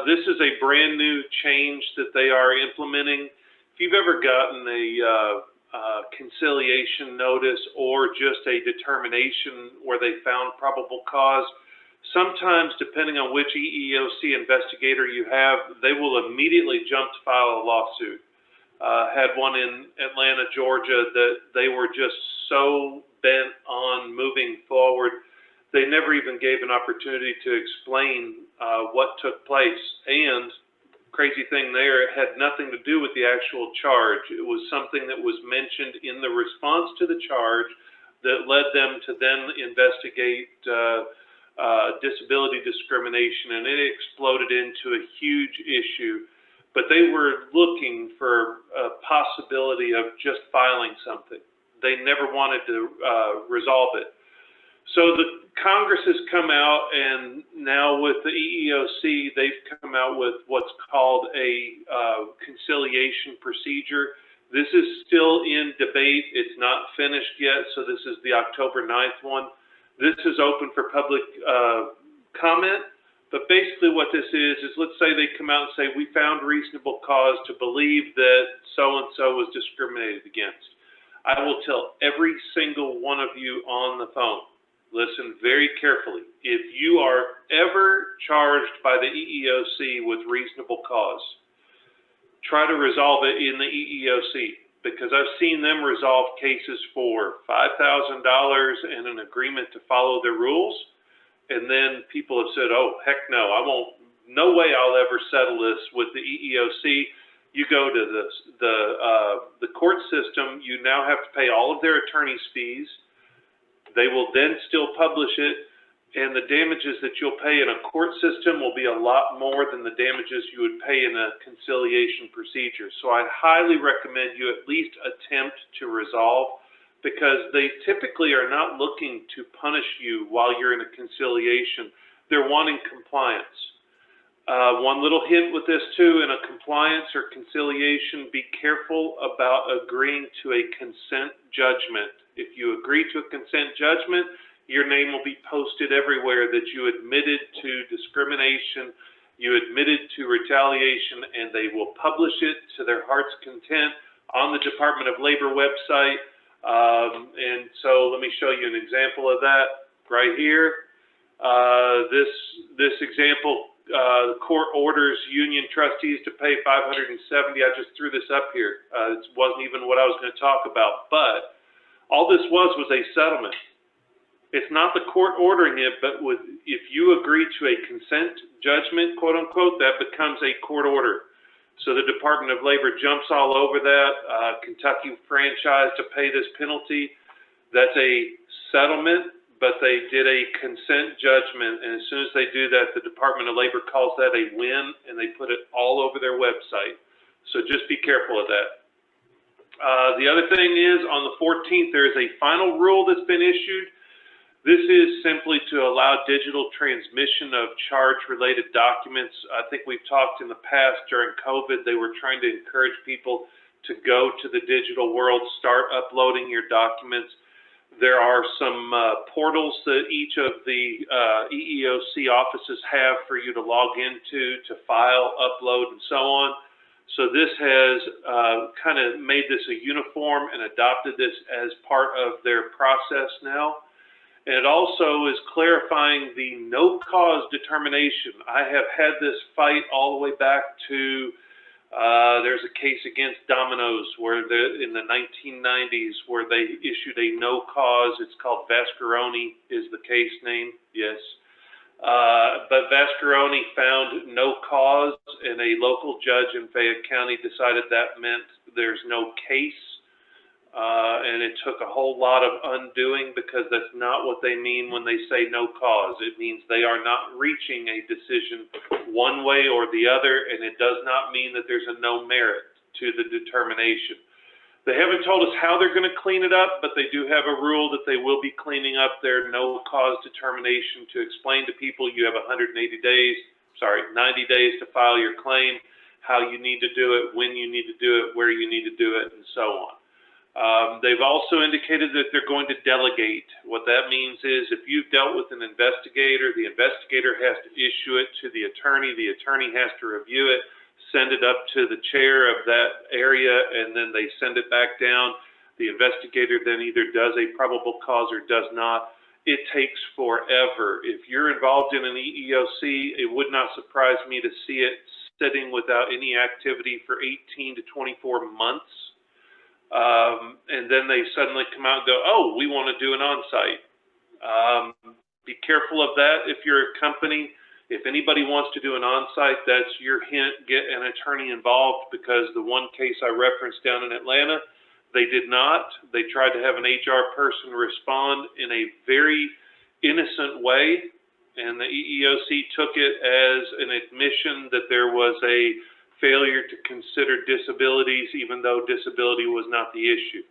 this is a brand new change that they are implementing. if you've ever gotten a conciliation notice or just a determination where they found probable cause, sometimes depending on which EEOC investigator you have, they will immediately jump to file a lawsuit. Had one in Atlanta, Georgia, that they were just so bent on moving forward, they never even gave an opportunity to explain what took place. And crazy thing there, it had nothing to do with the actual charge. It was something that was mentioned in the response to the charge that led them to then investigate disability discrimination, and it exploded into a huge issue. But they were looking for a possibility of just filing something. They never wanted to resolve it. So the Congress has come out, and now with the EEOC, they've come out with what's called a conciliation procedure. This is still in debate. It's not finished yet, so this is the October 9th one. This is open for public comment, but basically what this is let's say they come out and say, we found reasonable cause to believe that so-and-so was discriminated against. I will tell every single one of you on the phone, listen very carefully. If you are ever charged by the EEOC with reasonable cause, try to resolve it in the EEOC, because I've seen them resolve cases for $5,000 and an agreement to follow their rules. And then people have said, oh, heck no, I won't, no way I'll ever settle this with the EEOC. You go to the court system, you now have to pay all of their attorney's fees. They will then still publish it, and the damages that you'll pay in a court system will be a lot more than the damages you would pay in a conciliation procedure. So I highly recommend you at least attempt to resolve, because they typically are not looking to punish you while you're in a conciliation. They're wanting compliance. One little hint with this too, in a compliance or conciliation, be careful about agreeing to a consent judgment. If you agree to a consent judgment, your name will be posted everywhere that you admitted to discrimination, you admitted to retaliation, and they will publish it to their heart's content on the Department of Labor website. And so let me show you an example of that right here. This example, the court orders union trustees to pay $570. I just threw this up here. It wasn't even what I was going to talk about, but all this was a settlement. It's not the court ordering it, but if you agree to a consent judgment, quote unquote, that becomes a court order. So the Department of Labor jumps all over that. Kentucky franchise to pay this penalty. That's a settlement, but they did a consent judgment. And as soon as they do that, the Department of Labor calls that a win, and they put it all over their website. So just be careful of that. The other thing is, on the 14th, there is a final rule that's been issued. This is simply to allow digital transmission of charge-related documents. I think we've talked in the past during COVID, they were trying to encourage people to go to the digital world, start uploading your documents. There are some portals that each of the EEOC offices have for you to log into, to file, upload, and so on. So this has kind of made this a uniform and adopted this as part of their process now. And it also is clarifying the no cause determination. I have had this fight all the way back to, there's a case against Domino's where in the 1990s where they issued a no cause. It's called Vascaroni is the case name, yes. But Vascaroni found no cause, and a local judge in Fayette County decided that meant there's no case. And it took a whole lot of undoing, because that's not what they mean when they say no cause. It means they are not reaching a decision one way or the other, and it does not mean that there's a no merit to the determination. They haven't told us how they're going to clean it up, but they do have a rule that they will be cleaning up their no cause determination to explain to people you have 90 days to file your claim, how you need to do it, when you need to do it, where you need to do it, and so on. They've also indicated that they're going to delegate. What that means is if you've dealt with an investigator, the investigator has to issue it to the attorney has to review it, send it up to the chair of that area, and then they send it back down. The investigator then either does a probable cause or does not. It takes forever. If you're involved in an EEOC, it would not surprise me to see it sitting without any activity for 18 to 24 months. And then they suddenly come out and go, oh, we want to do an on-site. Be careful of that if you're a company. If anybody wants to do an on-site, that's your hint, get an attorney involved, because the one case I referenced down in Atlanta, they did not. They tried to have an HR person respond in a very innocent way, and the EEOC took it as an admission that there was a failure to consider disabilities, even though disability was not the issue.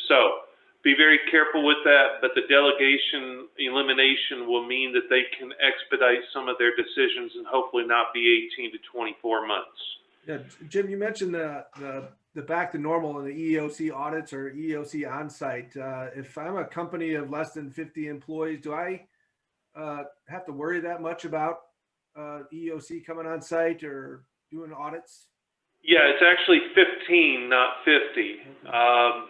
So be very careful with that, but the delegation elimination will mean that they can expedite some of their decisions and hopefully not be 18 to 24 months. Yeah, Jim, you mentioned the back to normal and the EEOC audits or EEOC on-site. If I'm a company of less than 50 employees, do I have to worry that much about EEOC coming on site or doing audits? Yeah, it's actually 15, not 50.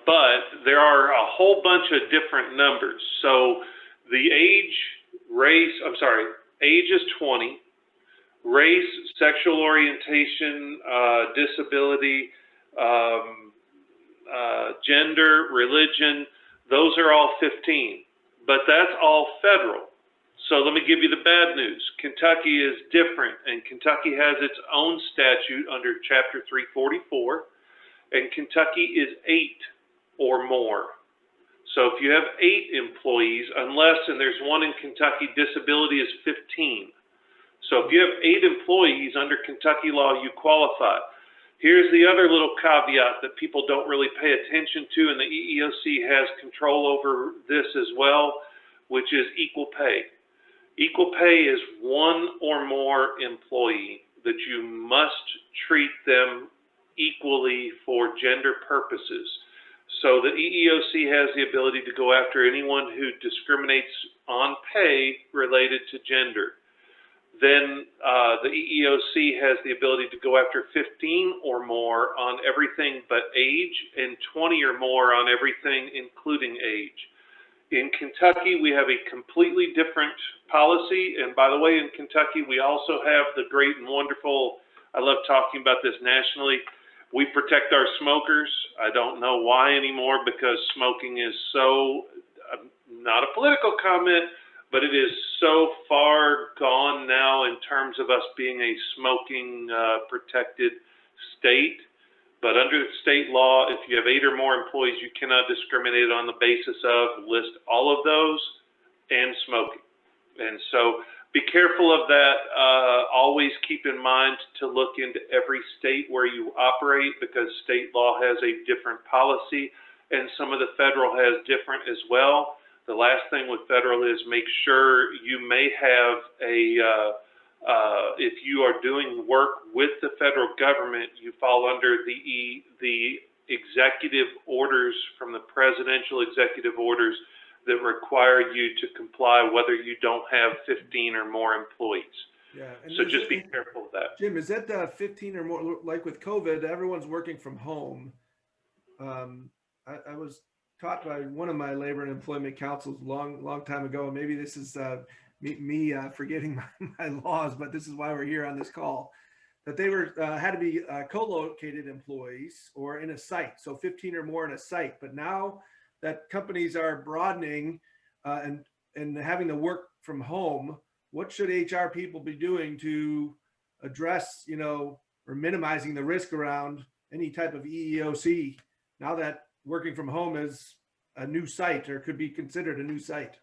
But there are a whole bunch of different numbers. So the age is 20, race, sexual orientation, disability, gender, religion, those are all 15, but that's all federal. So let me give you the bad news. Kentucky is different, and Kentucky has its own statute under Chapter 344, and Kentucky is 8 or more. So if you have 8 employees, unless, and there's one in Kentucky, disability is 15. So if you have 8 employees under Kentucky law, you qualify. Here's the other little caveat that people don't really pay attention to, and the EEOC has control over this as well, which is equal pay. Equal pay is 1 or more employee that you must treat them equally for gender purposes. So the EEOC has the ability to go after anyone who discriminates on pay related to gender. Then the EEOC has the ability to go after 15 or more on everything but age, and 20 or more on everything including age. In Kentucky, we have a completely different policy. And by the way, in Kentucky, we also have the great and wonderful, I love talking about this nationally, we protect our smokers. I don't know why anymore, because smoking is so, not a political comment, but it is so far gone now in terms of us being a smoking protected state. But under state law, if you have 8 or more employees, you cannot discriminate on the basis of, list all of those, and smoking. And so be careful of that. Always keep in mind to look into every state where you operate, because state law has a different policy, and some of the federal has different as well. The last thing with federal is make sure you may have a if you are doing work with the federal government, you fall under the executive orders from the presidential executive orders that require you to comply whether you don't have 15 or more employees. Yeah. So just be careful of that. Jim, is that 15 or more, like with COVID, everyone's working from home. I was taught by one of my labor and employment councils long time ago, and maybe this is me forgetting my laws, but this is why we're here on this call, that they were had to be co-located employees or in a site, so 15 or more in a site. But now that companies are broadening and having to work from home, what should HR people be doing to address, or minimizing the risk around any type of EEOC now that working from home is a new site or could be considered a new site?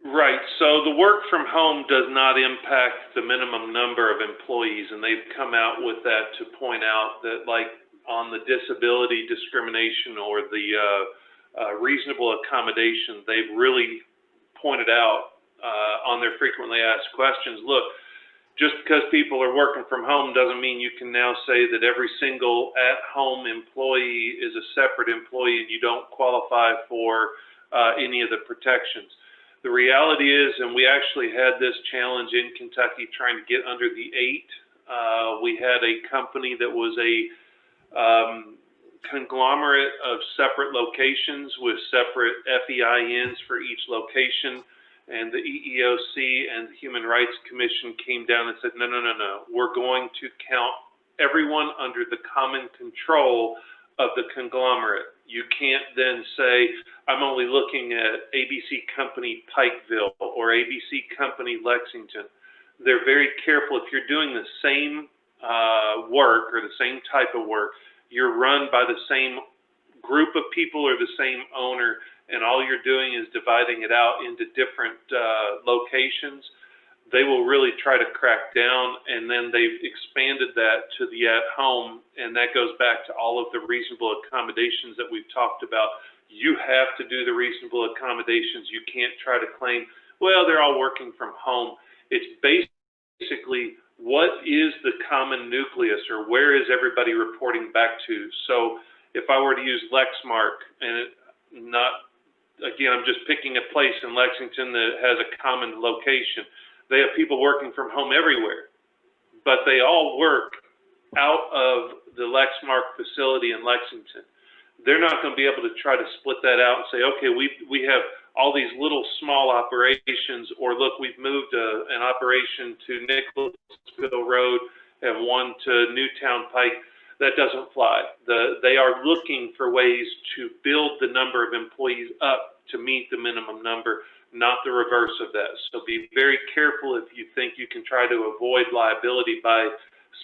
Right. So the work from home does not impact the minimum number of employees, and they've come out with that to point out that, like on the disability discrimination or the reasonable accommodation, they've really pointed out on their frequently asked questions, look, just because people are working from home doesn't mean you can now say that every single at-home employee is a separate employee and you don't qualify for any of the protections. The reality is, and we actually had this challenge in Kentucky trying to get under the 8 We had a company that was a conglomerate of separate locations with separate FEINs for each location. And the EEOC and the Human Rights Commission came down and said, no, no, no, no. We're going to count everyone under the common control of the conglomerate. You can't then say, I'm only looking at ABC Company Pikeville or ABC Company Lexington. They're very careful. If you're doing the same work or the same type of work, you're run by the same group of people or the same owner, and all you're doing is dividing it out into different locations, they will really try to crack down. And then they've expanded that to the at-home, and that goes back to all of the reasonable accommodations that we've talked about. You have to do the reasonable accommodations. You can't try to claim, well, they're all working from home. It's basically, what is the common nucleus, or where is everybody reporting back to? So if I were to use Lexmark, and again, I'm just picking a place in Lexington that has a common location. They have people working from home everywhere, but they all work out of the Lexmark facility in Lexington. They're not going to be able to try to split that out and say, okay, we have all these little small operations, or look, we've moved an operation to Nicholasville Road and one to Newtown Pike. That doesn't fly. They are looking for ways to build the number of employees up to meet the minimum number, not the reverse of that. So be very careful if you think you can try to avoid liability by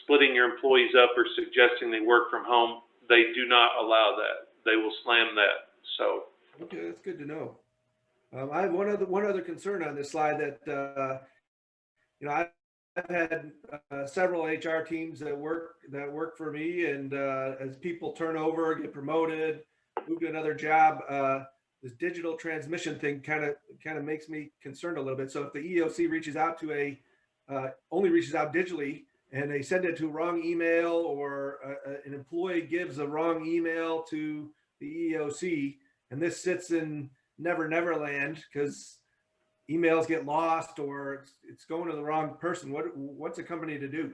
splitting your employees up or suggesting they work from home. They do not allow that. They will slam that. So okay, that's good to know. I have one other concern on this slide that I've had several HR teams that work for me, and as people turn over, get promoted, move to another job, this digital transmission thing kind of makes me concerned a little bit. So if the EEOC reaches out to only reaches out digitally, and they send it to wrong email, or an employee gives a wrong email to the EEOC, and this sits in Never Land because emails get lost or it's going to the wrong person, what's a company to do?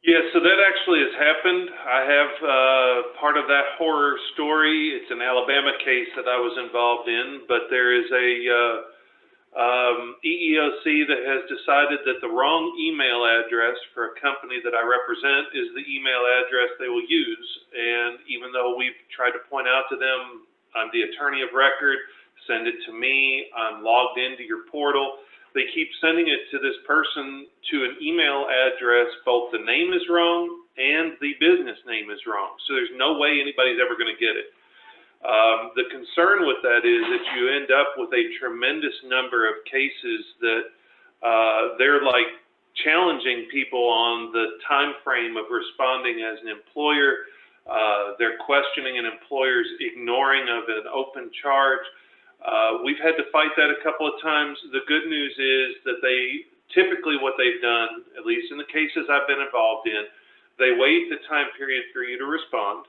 Yeah, so that actually has happened. I have part of that horror story. It's an Alabama case that I was involved in, but there is a EEOC that has decided that the wrong email address for a company that I represent is the email address they will use. And even though we've tried to point out to them, I'm the attorney of record, send it to me, I'm logged into your portal, they keep sending it to this person to an email address. Both the name is wrong and the business name is wrong. So there's no way anybody's ever going to get it. The concern with that is that you end up with a tremendous number of cases that they're like challenging people on the time frame of responding as an employer. They're questioning an employer's ignoring of an open charge. We've had to fight that a couple of times. The good news is that typically what they've done, at least in the cases I've been involved in, they wait the time period for you to respond.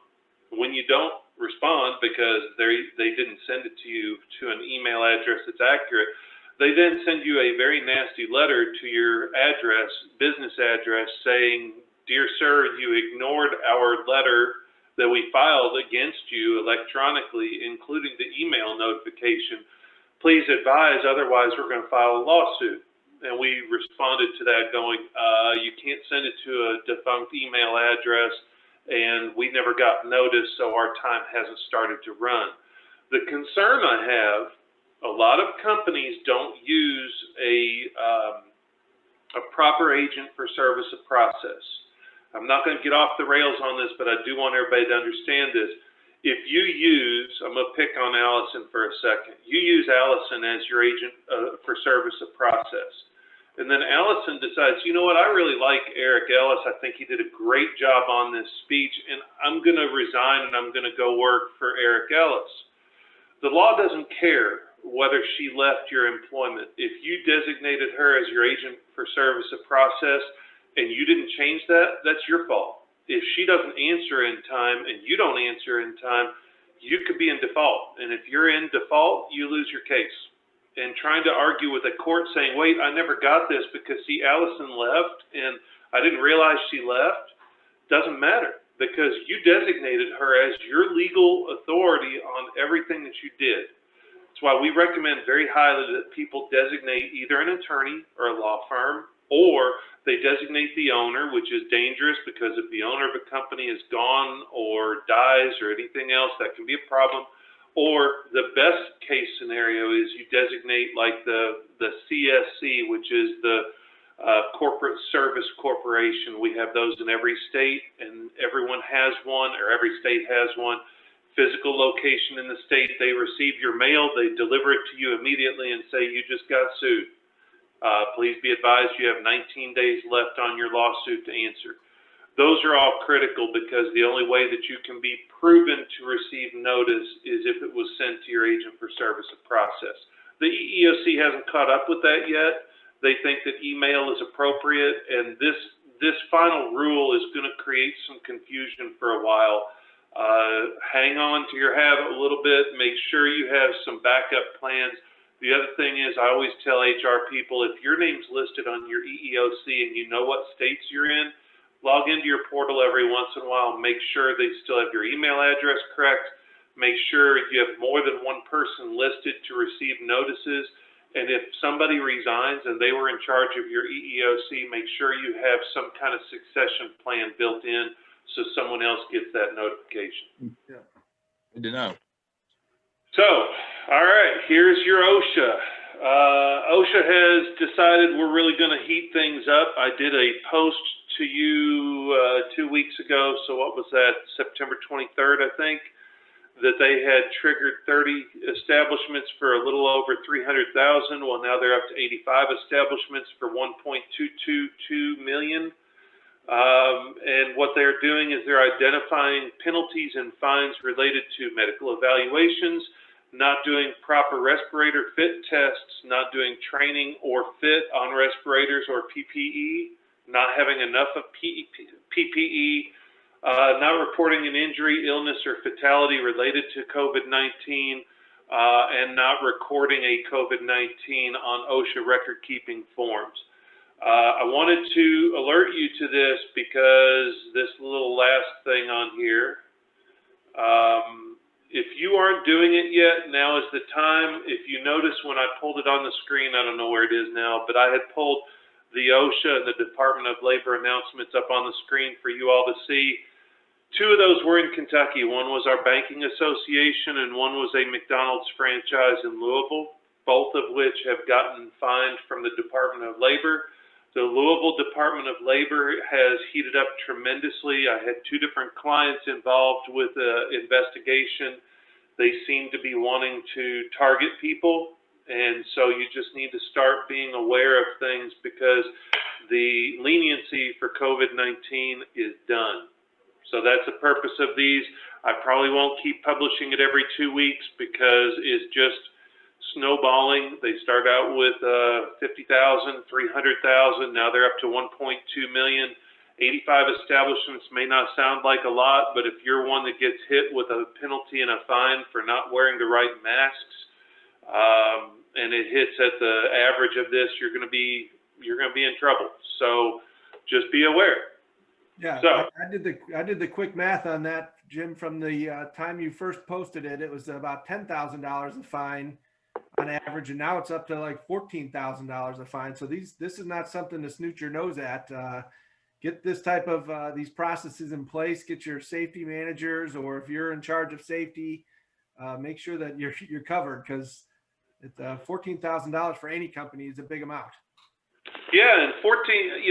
When you don't respond because they didn't send it to you to an email address that's accurate, they then send you a very nasty letter to your address, business address, saying, "Dear sir, you ignored our letter that we filed against you electronically, including the email notification. Please advise, otherwise we're going to file a lawsuit." And we responded to that going, you can't send it to a defunct email address, and we never got notice, so our time hasn't started to run. The concern I have, a lot of companies don't use a proper agent for service of process. I'm not going to get off the rails on this, but I do want everybody to understand this. If you use, I'm going to pick on Allison for a second. You use Allison as your agent for service of process. And then Allison decides, you know what, I really like Eric Ellis. I think he did a great job on this speech, and I'm going to resign and I'm going to go work for Eric Ellis. The law doesn't care whether she left your employment. If you designated her as your agent for service of process and you didn't change that, that's your fault. If she doesn't answer in time and you don't answer in time, you could be in default. And if you're in default, you lose your case. And trying to argue with a court saying, wait, I never got this because, see, Allison left and I didn't realize she left. Doesn't matter, because you designated her as your legal authority on everything that you did. That's why we recommend very highly that people designate either an attorney or a law firm, or they designate the owner, which is dangerous because if the owner of a company is gone or dies or anything else, that can be a problem. Or the best case scenario is you designate like the CSC, which is the Corporate Service Corporation. We have those in every state, and everyone has one, or every state has one. Physical location in the state, they receive your mail, they deliver it to you immediately and say, you just got sued. Please be advised you have 19 days left on your lawsuit to answer. Those are all critical because the only way that you can be proven to receive notice is if it was sent to your agent for service of process. The EEOC hasn't caught up with that yet. They think that email is appropriate, and this final rule is going to create some confusion for a while. Hang on to your habit a little bit. Make sure you have some backup plans. The other thing is, I always tell HR people, if your name's listed on your EEOC and you know what states you're in, log into your portal every once in a while. Make sure they still have your email address correct. Make sure you have more than one person listed to receive notices. And if somebody resigns and they were in charge of your EEOC, make sure you have some kind of succession plan built in so someone else gets that notification. Yeah. Good to know. So, all right, here's your OSHA. OSHA has decided we're really going to heat things up. I did a post to you 2 weeks ago. So what was that, September 23rd, I think, that they had triggered 30 establishments for a little over 300,000. Well, now they're up to 85 establishments for 1.222 million. And what they're doing is they're identifying penalties and fines related to medical evaluations, not doing proper respirator fit tests, not doing training or fit on respirators or PPE, not having enough of PPE, not reporting an injury, illness, or fatality related to COVID-19, and not recording a COVID-19 on OSHA record-keeping forms. I wanted to alert you to this because this little last thing on here, if you aren't doing it yet, now is the time. If you notice when I pulled it on the screen, I don't know where it is now, but I had pulled the OSHA and the Department of Labor announcements up on the screen for you all to see. Two of those were in Kentucky. One was our banking association and one was a McDonald's franchise in Louisville, both of which have gotten fined from the Department of Labor. The Louisville Department of Labor has heated up tremendously. I had two different clients involved with the investigation. They seem to be wanting to target people. And so you just need to start being aware of things because the leniency for COVID-19 is done. So that's the purpose of these. I probably won't keep publishing it every 2 weeks because it's just snowballing. They start out with 50,000, 300,000. Now they're up to 1.2 million. 85 establishments may not sound like a lot, but if you're one that gets hit with a penalty and a fine for not wearing the right masks, and it hits at the average of this, you're going to be in trouble. So just be aware. Yeah, so, I did the quick math on that, Jim. From the time you first posted it, it was about $10,000 a fine on average, and now it's up to like $14,000 a fine. So this is not something to snoot your nose at. Get this type of these processes in place. Get your safety managers, or if you're in charge of safety, make sure that you're covered, because it's $14,000 for any company is a big amount. Yeah, and 14,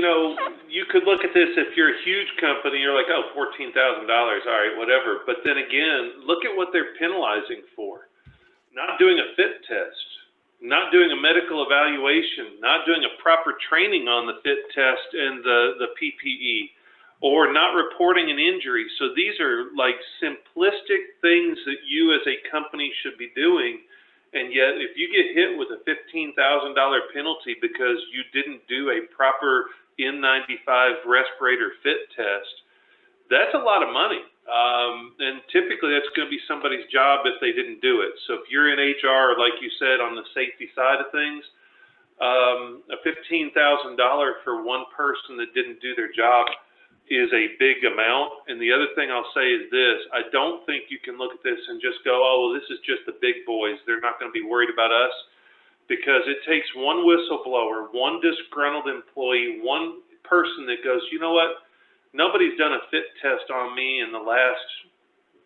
you could look at this if you're a huge company, you're like, oh, $14,000, all right, whatever. But then again, look at what they're penalizing for. Not doing a fit test, not doing a medical evaluation, not doing a proper training on the fit test and the PPE, or not reporting an injury. So these are like simplistic things that you as a company should be doing. And yet, if you get hit with a $15,000 penalty because you didn't do a proper N95 respirator fit test, that's a lot of money. And typically, that's going to be somebody's job if they didn't do it. So if you're in HR, like you said, on the safety side of things, A $15,000 for one person that didn't do their job is a big amount. And the other thing I'll say is this: I don't think you can look at this and just go, oh, well, this is just the big boys, they're not going to be worried about us. Because it takes one whistleblower, one disgruntled employee, one person that goes, you know what, nobody's done a fit test on me in the last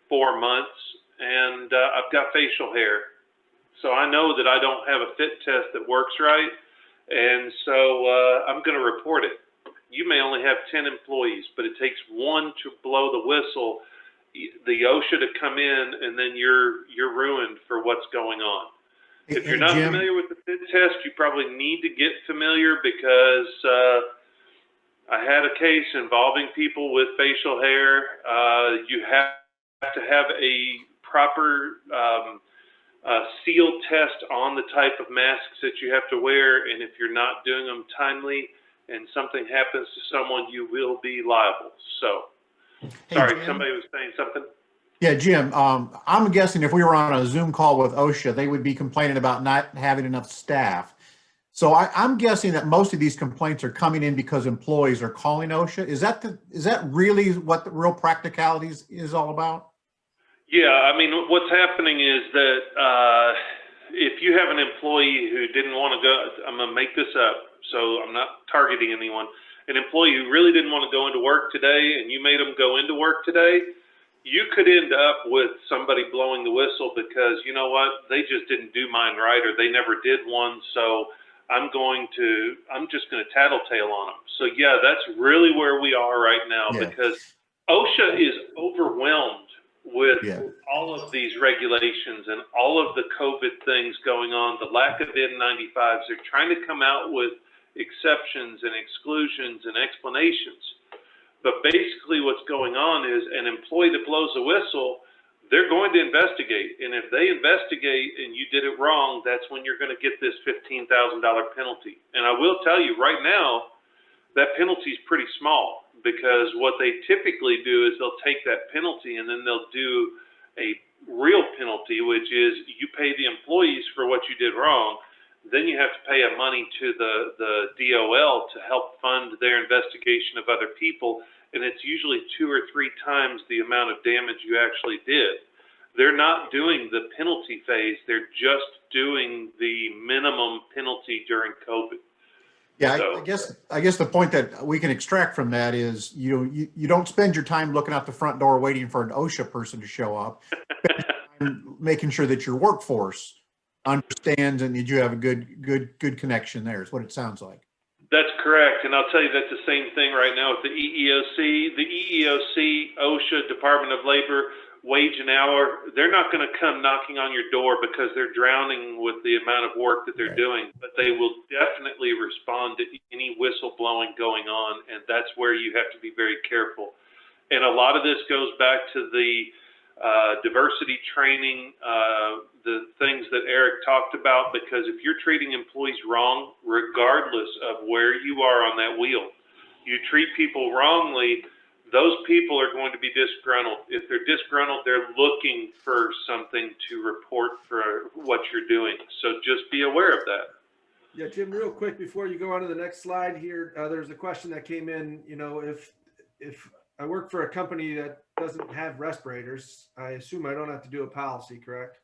4 months, and I've got facial hair. So I know that I don't have a fit test that works right, and so I'm going to report it. You may only have 10 employees, but it takes one to blow the whistle, the OSHA to come in, and then you're ruined for what's going on. If you're not familiar with the fit test, you probably need to get familiar, because I had a case involving people with facial hair. You have to have a proper seal test on the type of masks that you have to wear, and if you're not doing them timely and something happens to someone, you will be liable. So, sorry, Jim, somebody was saying something. Yeah, Jim, I'm guessing if we were on a Zoom call with OSHA, they would be complaining about not having enough staff. So I'm guessing that most of these complaints are coming in because employees are calling OSHA. Is that really what the real practicalities is all about? Yeah, I mean, what's happening is that if you have an employee who didn't want to go, I'm going to make this up, so I'm not targeting anyone, an employee who really didn't want to go into work today, and you made them go into work today, you could end up with somebody blowing the whistle because, you know what, they just didn't do mine right, or they never did one, so I'm just going to tattletale on them. So yeah, that's really where we are right now, because OSHA is overwhelmed with all of these regulations and all of the COVID things going on, the lack of N95s. They're trying to come out with exceptions and exclusions and explanations. But basically what's going on is an employee that blows a whistle, they're going to investigate. And if they investigate and you did it wrong, that's when you're going to get this $15,000 penalty. And I will tell you right now, that penalty is pretty small, because what they typically do is they'll take that penalty and then they'll do a real penalty, which is you pay the employees for what you did wrong. Then you have to pay a money to the DOL to help fund their investigation of other people. And it's usually 2 or 3 times the amount of damage you actually did. They're not doing the penalty phase. They're just doing the minimum penalty during COVID. Yeah, so, I guess the point that we can extract from that is you don't spend your time looking out the front door waiting for an OSHA person to show up, making sure that your workforce understands and that you have a good connection there is what it sounds like. That's correct. And I'll tell you, that's the same thing right now with the EEOC. The EEOC, OSHA, Department of Labor, wage and hour, they're not going to come knocking on your door because they're drowning with the amount of work that they're doing, but they will definitely respond to any whistleblowing going on. And that's where you have to be very careful. And a lot of this goes back to the diversity training, the things that Eric talked about, because if you're treating employees wrong, regardless of where you are on that wheel, you treat people wrongly, those people are going to be disgruntled. If they're disgruntled, they're looking for something to report for what you're doing. So just be aware of that. Yeah, Jim, real quick before you go on to the next slide here, there's a question that came in. You know, if I work for a company that doesn't have respirators, I assume I don't have to do a policy, correct?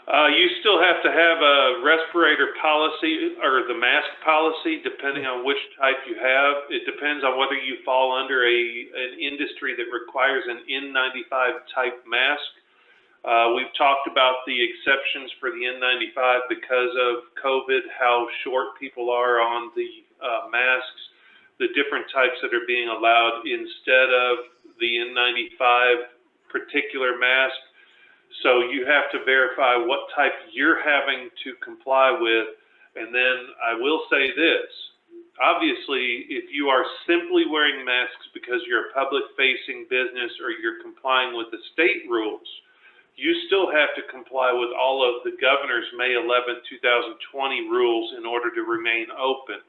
You still have to have a respirator policy or the mask policy, depending on which type you have. It depends on whether you fall under an industry that requires an N95 type mask. We've talked about the exceptions for the N95 because of COVID, how short people are on the masks, the different types that are being allowed instead of the N95 particular mask. So you have to verify what type you're having to comply with. And then I will say this, obviously, if you are simply wearing masks because you're a public-facing business or you're complying with the state rules, you still have to comply with all of the governor's May 11, 2020 rules in order to remain open.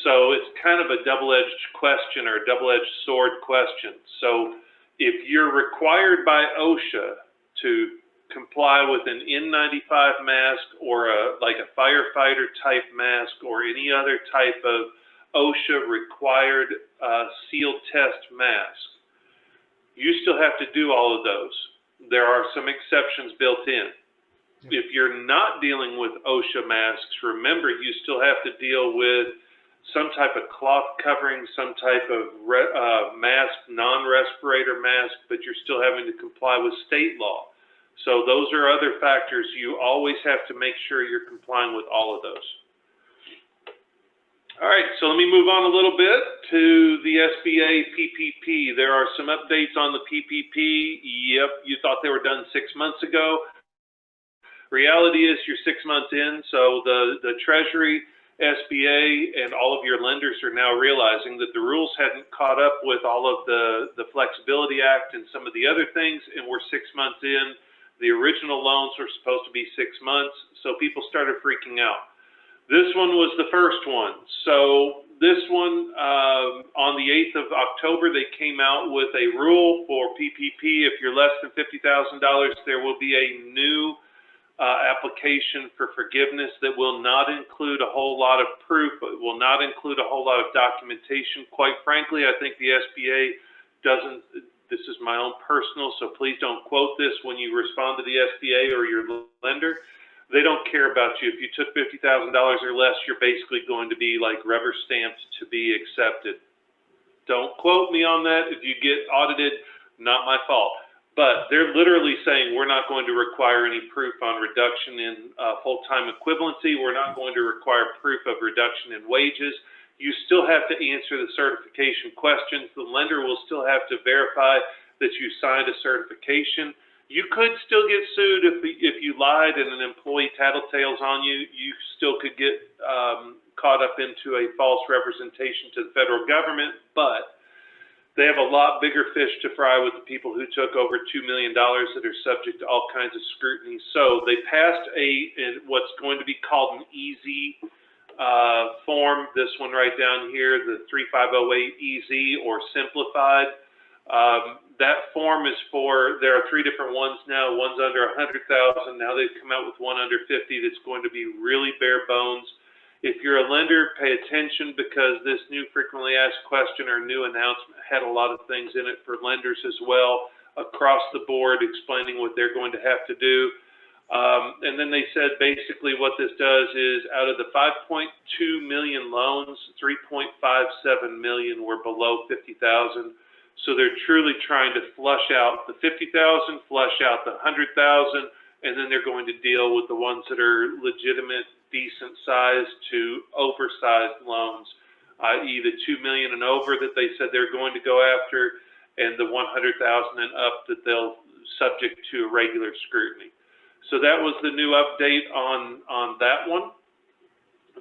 So it's kind of a double-edged question or a double-edged sword question. So if you're required by OSHA to comply with an N95 mask or like a firefighter type mask or any other type of OSHA required seal test mask, you still have to do all of those. There are some exceptions built in. If you're not dealing with OSHA masks, remember you still have to deal with some type of cloth covering, some type of mask, non-respirator mask, but you're still having to comply with state law. So those are other factors. You always have to make sure you're complying with all of those. All right, so let me move on a little bit to the Sba Ppp. There are some updates on the PPP. Yep, you thought they were done 6 months ago. Reality is you're 6 months in, so the Treasury, SBA, and all of your lenders are now realizing that the rules hadn't caught up with all of the Flexibility Act and some of the other things, and we're 6 months in. The original loans were supposed to be 6 months, so people started freaking out. This one was the first one. So this one, on the 8th of October, they came out with a rule for PPP. If you're less than $50,000, there will be a new application for forgiveness that will not include a whole lot of proof. It will not include a whole lot of documentation. Quite frankly, I think the SBA doesn't, this is my own personal, so please don't quote this when you respond to the SBA or your lender. They don't care about you. If you took $50,000 or less, you're basically going to be like rubber stamped to be accepted. Don't quote me on that. If you get audited, not my fault. But they're literally saying we're not going to require any proof on reduction in full-time equivalency. We're not going to require proof of reduction in wages. You still have to answer the certification questions. The lender will still have to verify that you signed a certification. You could still get sued if you lied and an employee tattletales on you. You still could get caught up into a false representation to the federal government, but they have a lot bigger fish to fry with the people who took over $2 million that are subject to all kinds of scrutiny. So they passed what's going to be called an easy form. This one right down here, the 3508 easy or simplified. That form is for, there are 3 different ones now. One's under 100,000. Now they've come out with one under 50 that's going to be really bare bones. If you're a lender, pay attention because this new frequently asked question or new announcement had a lot of things in it for lenders as well, across the board, explaining what they're going to have to do. And then they said basically what this does is out of the 5.2 million loans, 3.57 million were below 50,000. So they're truly trying to flush out the 50,000, flush out the 100,000, and then they're going to deal with the ones that are legitimate, decent size to oversized loans, i.e. the 2 million and over that they said they're going to go after, and the 100,000 and up that they'll subject to regular scrutiny. So that was the new update on that one.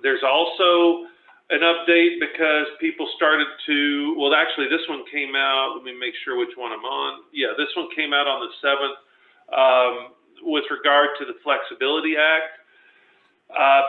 There's also an update because people started to, well, actually this one came out, let me make sure which one I'm on. Yeah, this one came out on the 7th with regard to the Flexibility Act.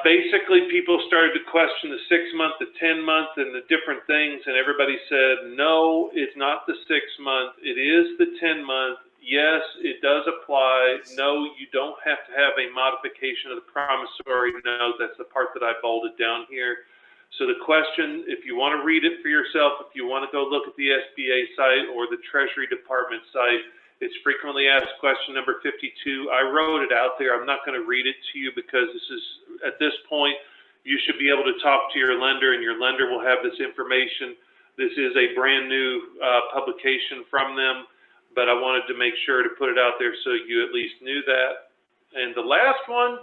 Basically, people started to question the 6-month, the 10-month, and the different things, and everybody said, no, it's not the 6-month, it is the 10-month. Yes, it does apply. No, you don't have to have a modification of the promissory note. That's the part that I bolded down here. So the question, if you want to read it for yourself, if you want to go look at the SBA site or the Treasury Department site, it's frequently asked question number 52. I wrote it out there. I'm not going to read it to you because this is, at this point, you should be able to talk to your lender and your lender will have this information. This is a brand new publication from them, but I wanted to make sure to put it out there so you at least knew that. And the last one,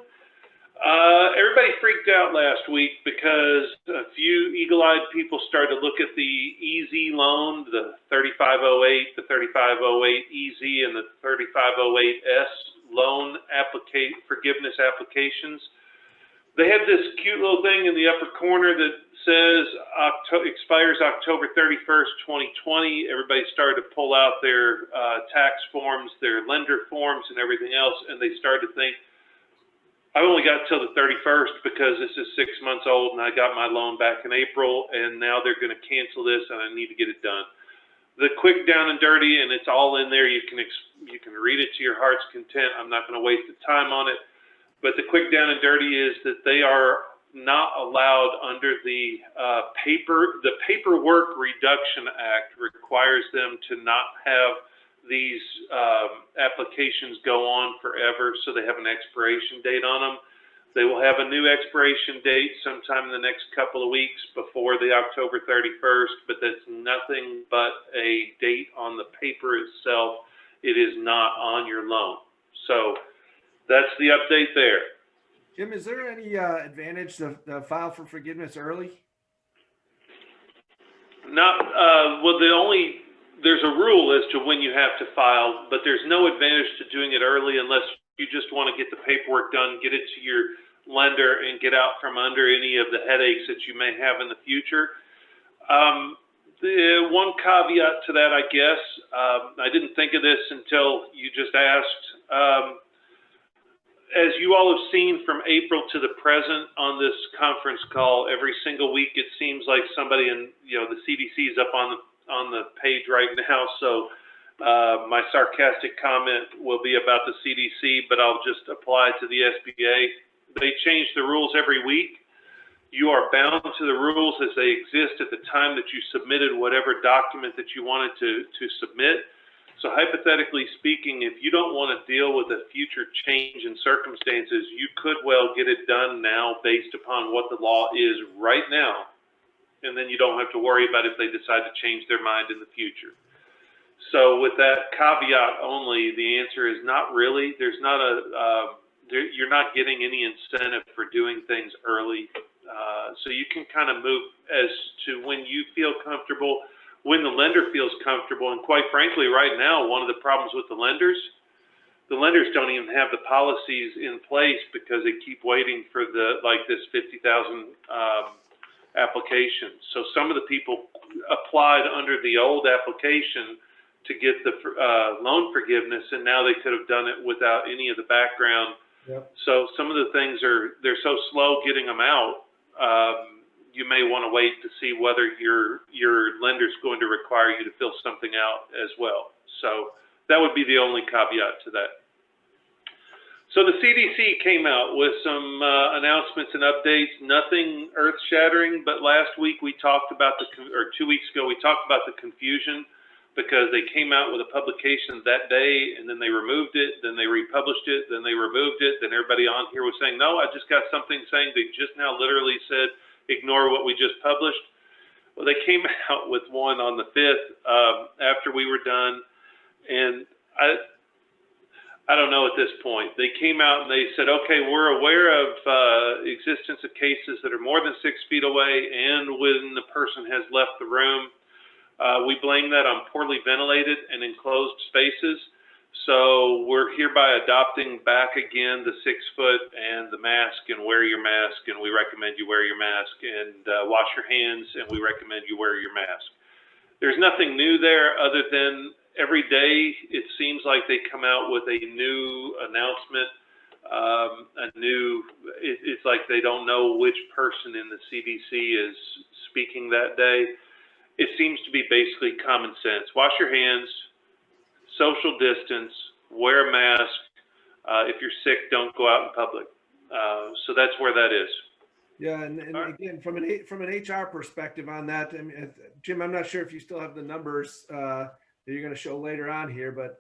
everybody freaked out last week because a few eagle-eyed people started to look at the easy loan, the 3508, the 3508 easy, and the 3508S loan forgiveness applications. They had this cute little thing in the upper corner that says expires October 31st, 2020. Everybody started to pull out their tax forms, their lender forms, and everything else, and they started to think, I only got till the 31st because this is 6 months old and I got my loan back in April and now they're going to cancel this and I need to get it done. The quick down and dirty, and it's all in there. You can read it to your heart's content. I'm not going to waste the time on it. But the quick down and dirty is that they are not allowed under the Paperwork Reduction Act requires them to not have these applications go on forever, so they have an expiration date on them. They will have a new expiration date sometime in the next couple of weeks before the October 31st, but that's nothing but a date on the paper itself. It is not on your loan. So that's the update there. Jim, is there any advantage to file for forgiveness early? Not, well, there's a rule as to when you have to file, but there's no advantage to doing it early unless you just want to get the paperwork done, get it to your lender, and get out from under any of the headaches that you may have in the future. The one caveat to that, I guess, I didn't think of this until you just asked. As you all have seen from April to the present on this conference call, every single week it seems like somebody in, the CDC is up on the page right now. So my sarcastic comment will be about the CDC, but I'll just apply to the SBA. They change the rules every week. You are bound to the rules as they exist at the time that you submitted whatever document that you wanted to submit. So hypothetically speaking, if you don't want to deal with a future change in circumstances, you could well get it done now based upon what the law is right now. And then you don't have to worry about if they decide to change their mind in the future. So with that caveat only, the answer is not really. There's not you're not getting any incentive for doing things early. So you can kind of move as to when you feel comfortable, when the lender feels comfortable. And quite frankly, right now, one of the problems with the lenders don't even have the policies in place because they keep waiting for this 50,000 application. So some of the people applied under the old application to get the loan forgiveness, and now they could have done it without any of the background. Yep. So some of the things they're so slow getting them out. You may want to wait to see whether your lender's going to require you to fill something out as well. So that would be the only caveat to that. So the CDC came out with some announcements and updates, nothing earth-shattering, but last week we talked about 2 weeks ago, we talked about the confusion because they came out with a publication that day and then they removed it, then they republished it, then they removed it, then everybody on here was saying, no, I just got something saying they just now literally said, ignore what we just published. Well, they came out with one on the 5th after we were done, and I don't know at this point. They came out and they said, okay, we're aware of existence of cases that are more than 6 feet away and when the person has left the room. We blame that on poorly ventilated and enclosed spaces. So we're hereby adopting back again the 6 foot and the mask, and wear your mask, and we recommend you wear your mask, and wash your hands, and we recommend you wear your mask. There's nothing new there other than every day it seems like they come out with a new announcement, it's like they don't know which person in the CDC is speaking that day. It seems to be basically common sense. Wash your hands, social distance, wear a mask. If you're sick, don't go out in public. So that's where that is. Yeah, and again, from an HR perspective on that, I mean, Jim, I'm not sure if you still have the numbers that you're going to show later on here, but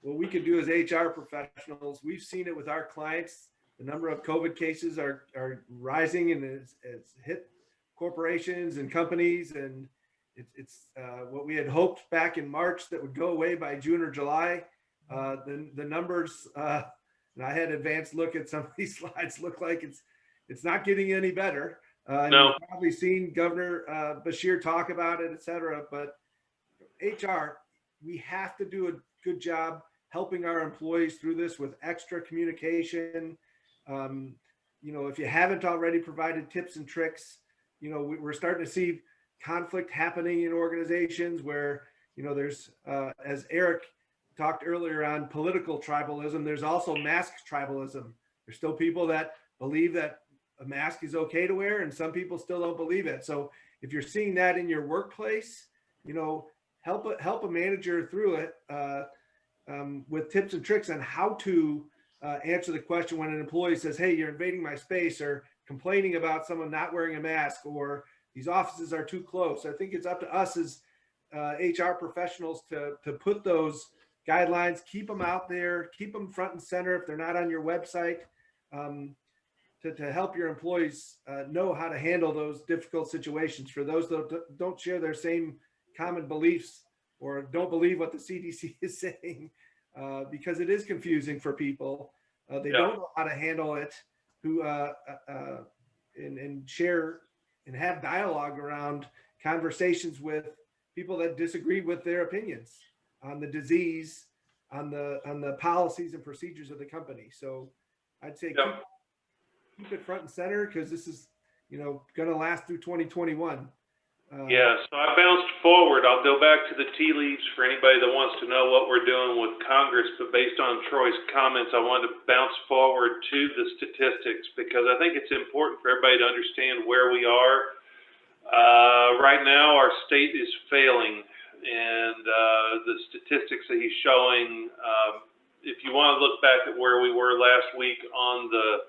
what we could do as HR professionals, we've seen it with our clients. The number of COVID cases are rising, and it's hit corporations and companies, and it's what we had hoped back in March that would go away by June or July. The numbers, and I had advanced look at some of these slides, look like it's not getting any better. No. You've probably seen Governor Bashir talk about it, et cetera, but HR, we have to do a good job helping our employees through this with extra communication. If you haven't already provided tips and tricks, we're starting to see conflict happening in organizations where, there's, as Eric talked earlier on political tribalism, there's also mask tribalism. There's still people that believe that a mask is okay to wear, and some people still don't believe it. So if you're seeing that in your workplace, help a manager through it. with tips and tricks on how to answer the question when an employee says, hey, you're invading my space, or complaining about someone not wearing a mask, or these offices are too close. I think it's up to us as HR professionals to put those guidelines, keep them out there, keep them front and center if they're not on your website, to help your employees know how to handle those difficult situations. For those that don't share their same common beliefs or don't believe what the CDC is saying, because it is confusing for people. They don't know how to handle it, and share and have dialogue around conversations with people that disagree with their opinions on the disease, on the policies and procedures of the company. So I'd say keep it front and center, because this is, going to last through 2021. Yeah, so I bounced forward. I'll go back to the tea leaves for anybody that wants to know what we're doing with Congress, but based on Troy's comments, I wanted to bounce forward to the statistics, because I think it's important for everybody to understand where we are. Right now, our state is failing, and the statistics that he's showing, if you want to look back at where we were last week on the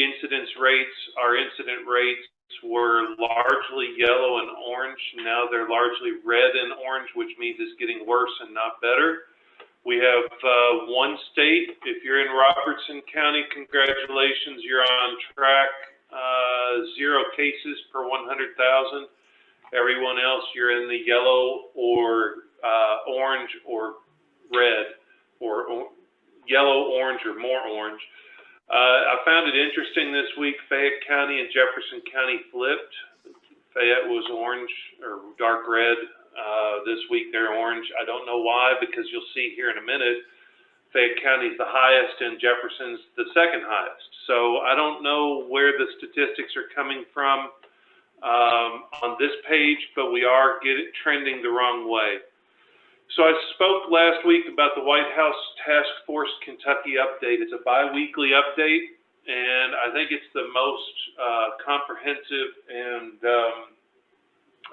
incidence rates, our incident rates were largely yellow and orange. Now they're largely red and orange, which means it's getting worse and not better. We have one state. If you're in Robertson County, congratulations, you're on track. 0 cases per 100,000. Everyone else, you're in the yellow or orange or red, or yellow, orange, or more orange. I found it interesting this week, Fayette County and Jefferson County flipped. Fayette was orange or dark red. This week they're orange. I don't know why, because you'll see here in a minute, Fayette County is the highest and Jefferson's the second highest. So I don't know where the statistics are coming from on this page, but we are trending the wrong way. So I spoke last week about the White House Task Force Kentucky update. It's a bi-weekly update, and I think it's the most comprehensive and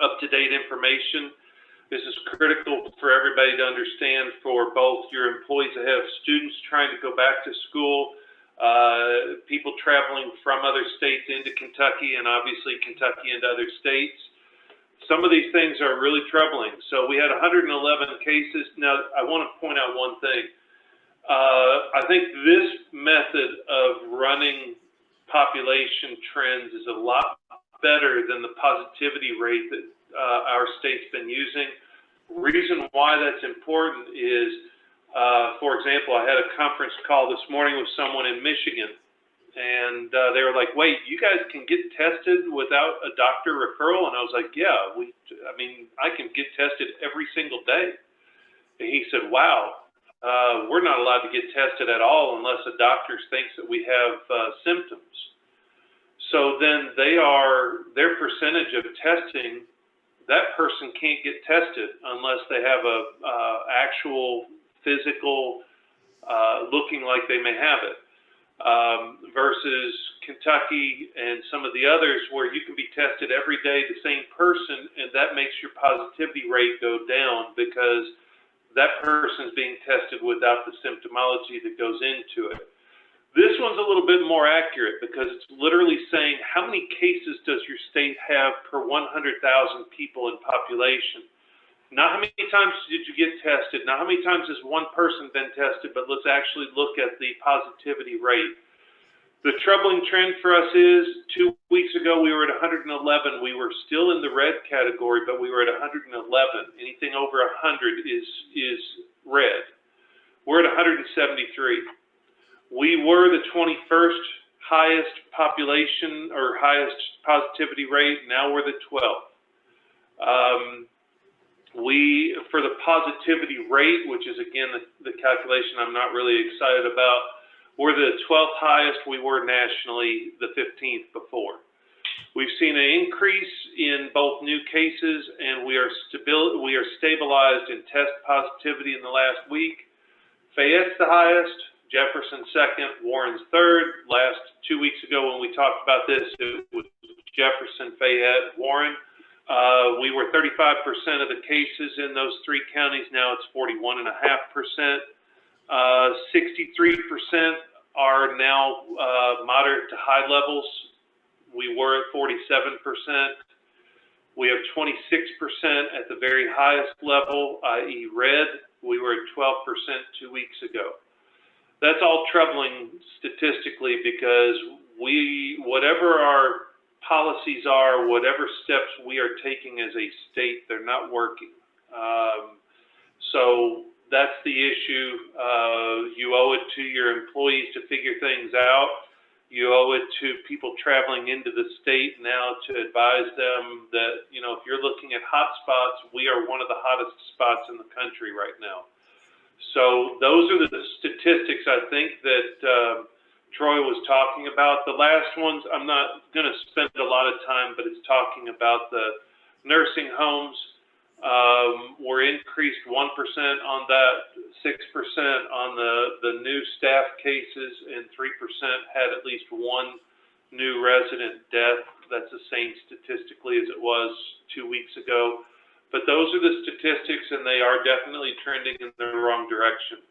up-to-date information. This is critical for everybody to understand, for both your employees that have students trying to go back to school, people traveling from other states into Kentucky, and obviously Kentucky into other states. Some of these things are really troubling. So we had 111 cases. Now, I want to point out one thing. I think this method of running population trends is a lot better than the positivity rate that our state's been using. Reason why that's important is, for example, I had a conference call this morning with someone in Michigan, and they were like, wait, you guys can get tested without a doctor referral? And I was like, yeah, I can get tested every single day. And he said, wow, we're not allowed to get tested at all unless a doctor thinks that we have symptoms. So then their percentage of testing, that person can't get tested unless they have a actual physical looking like they may have it. Versus Kentucky and some of the others where you can be tested every day, the same person, and that makes your positivity rate go down because that person's being tested without the symptomology that goes into it. This one's a little bit more accurate because it's literally saying how many cases does your state have per 100,000 people in population. Not how many times did you get tested, not how many times has one person been tested, but let's actually look at the positivity rate. The troubling trend for us is 2 weeks ago we were at 111. We were still in the red category, but we were at 111. Anything over 100 is red. We're at 173. We were the 21st highest population or highest positivity rate. Now we're the 12th. For the positivity rate, which is again the calculation I'm not really excited about, we're the 12th highest. We were nationally the 15th before. We've seen an increase in both new cases, and we are stabilized in test positivity in the last week. Fayette's the highest, Jefferson second, Warren's third. Last 2 weeks ago when we talked about this, it was Jefferson, Fayette, Warren. We were 35% of the cases in those three counties. Now it's 41.5%. 63% are now moderate to high levels. We were at 47%. We have 26% at the very highest level, i.e. red. We were at 12% 2 weeks ago. That's all troubling statistically because whatever our policies are, whatever steps we are taking as a state, they're not working. So that's the issue. You owe it to your employees to figure things out. You owe it to people traveling into the state now to advise them that, you know, if you're looking at hot spots, we are one of the hottest spots in the country right now. So those are the statistics I think that Troy was talking about. The last ones, I'm not going to spend a lot of time, but it's talking about the nursing homes. Were increased 1% on that, 6% on the new staff cases, and 3% had at least one new resident death. That's the same statistically as it was 2 weeks ago. But those are the statistics, and they are definitely trending in the wrong direction.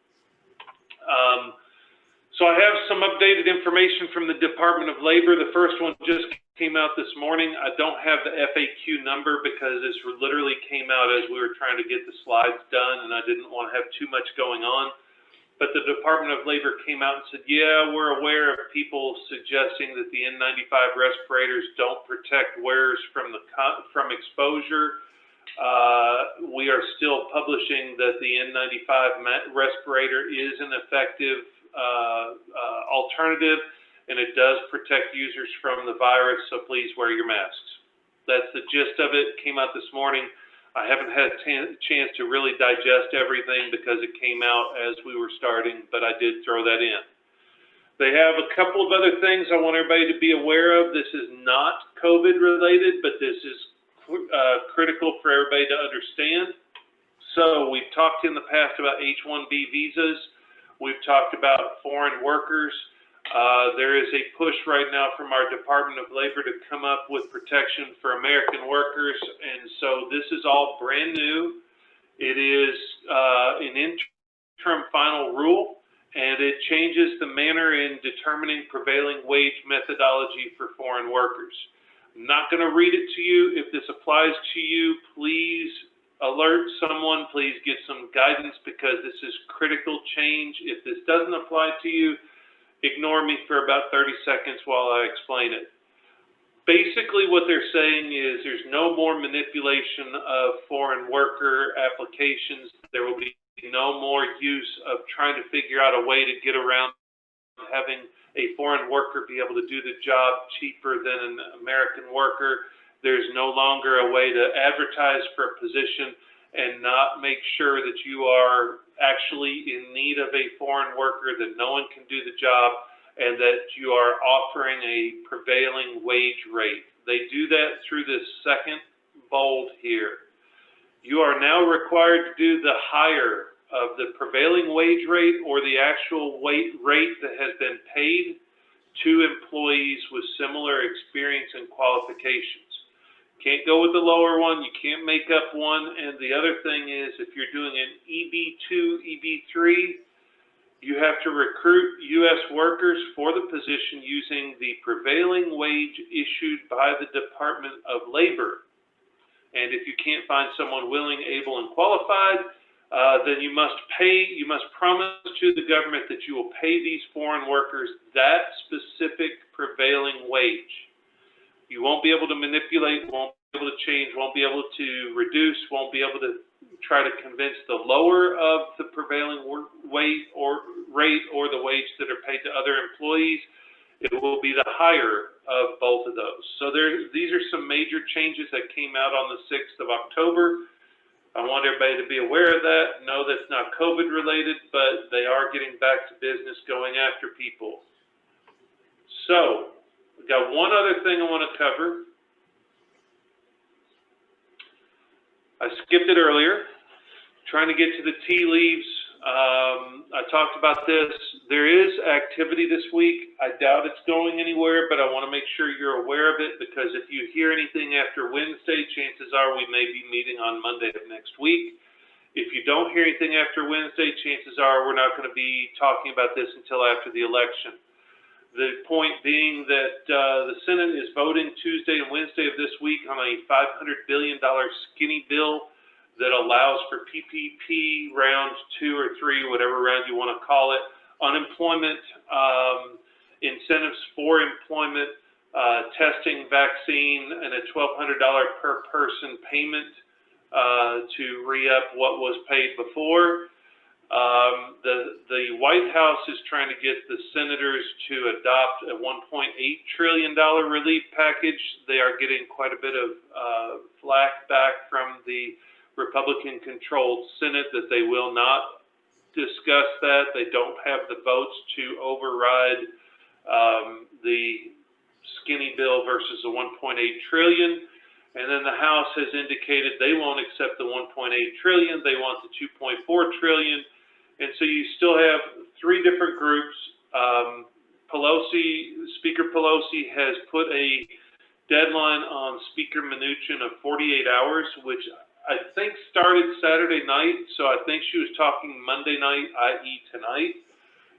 So I have some updated information from the Department of Labor. The first one just came out this morning. I don't have the FAQ number because this literally came out as we were trying to get the slides done, and I didn't want to have too much going on. But the Department of Labor came out and said, yeah, we're aware of people suggesting that the N95 respirators don't protect wearers from exposure. We are still publishing that the N95 respirator is an effective alternative, and it does protect users from the virus, so please wear your masks. That's the gist of it. Came out this morning. I haven't had a chance to really digest everything because it came out as we were starting, but I did throw that in. They have a couple of other things I want everybody to be aware of. This is not COVID related, but this is critical for everybody to understand. So we've talked in the past about H-1B visas. We've talked about foreign workers. There is a push right now from our Department of Labor to come up with protection for American workers, and so this is all brand new. It is an interim final rule, and it changes the manner in determining prevailing wage methodology for foreign workers. I'm not going to read it to you. If this applies to you, please alert someone, please get some guidance because this is critical change. If this doesn't apply to you, ignore me for about 30 seconds while I explain it. Basically what they're saying is there's no more manipulation of foreign worker applications. There will be no more use of trying to figure out a way to get around having a foreign worker be able to do the job cheaper than an American worker. There's no longer a way to advertise for a position and not make sure that you are actually in need of a foreign worker, that no one can do the job, and that you are offering a prevailing wage rate. They do that through this second bold here. You are now required to do the higher of the prevailing wage rate or the actual rate that has been paid to employees with similar experience and qualifications. Can't go with the lower one, you can't make up one, and the other thing is if you're doing an EB2, EB3, you have to recruit U.S. workers for the position using the prevailing wage issued by the Department of Labor. And if you can't find someone willing, able, and qualified, then you must promise to the government that you will pay these foreign workers that specific prevailing wage. You won't be able to manipulate, won't be able to change, won't be able to reduce, won't be able to try to convince the lower of the prevailing rate or the wage that are paid to other employees. It will be the higher of both of those. So these are some major changes that came out on the 6th of October. I want everybody to be aware of that. No, that's not COVID related, but they are getting back to business going after people. So, we've got one other thing I want to cover. I skipped it earlier, trying to get to the tea leaves. I talked about this. There is activity this week. I doubt it's going anywhere, but I want to make sure you're aware of it because if you hear anything after Wednesday, chances are we may be meeting on Monday of next week. If you don't hear anything after Wednesday, chances are we're not going to be talking about this until after the election. The point being that the Senate is voting Tuesday and Wednesday of this week on a $500 billion skinny bill that allows for PPP round 2 or 3, whatever round you want to call it, unemployment, incentives for employment, testing, vaccine, and a $1,200 per person payment to re-up what was paid before. The White House is trying to get the senators to adopt a $1.8 trillion relief package. They are getting quite a bit of flack back from the Republican-controlled Senate that they will not discuss that. They don't have the votes to override the skinny bill versus the 1.8 trillion. And then the House has indicated they won't accept the 1.8 trillion. They want the 2.4 trillion. And so you still have 3 different groups. Speaker Pelosi has put a deadline on Speaker Mnuchin of 48 hours, which I think started Saturday night. So I think she was talking Monday night, i.e. tonight.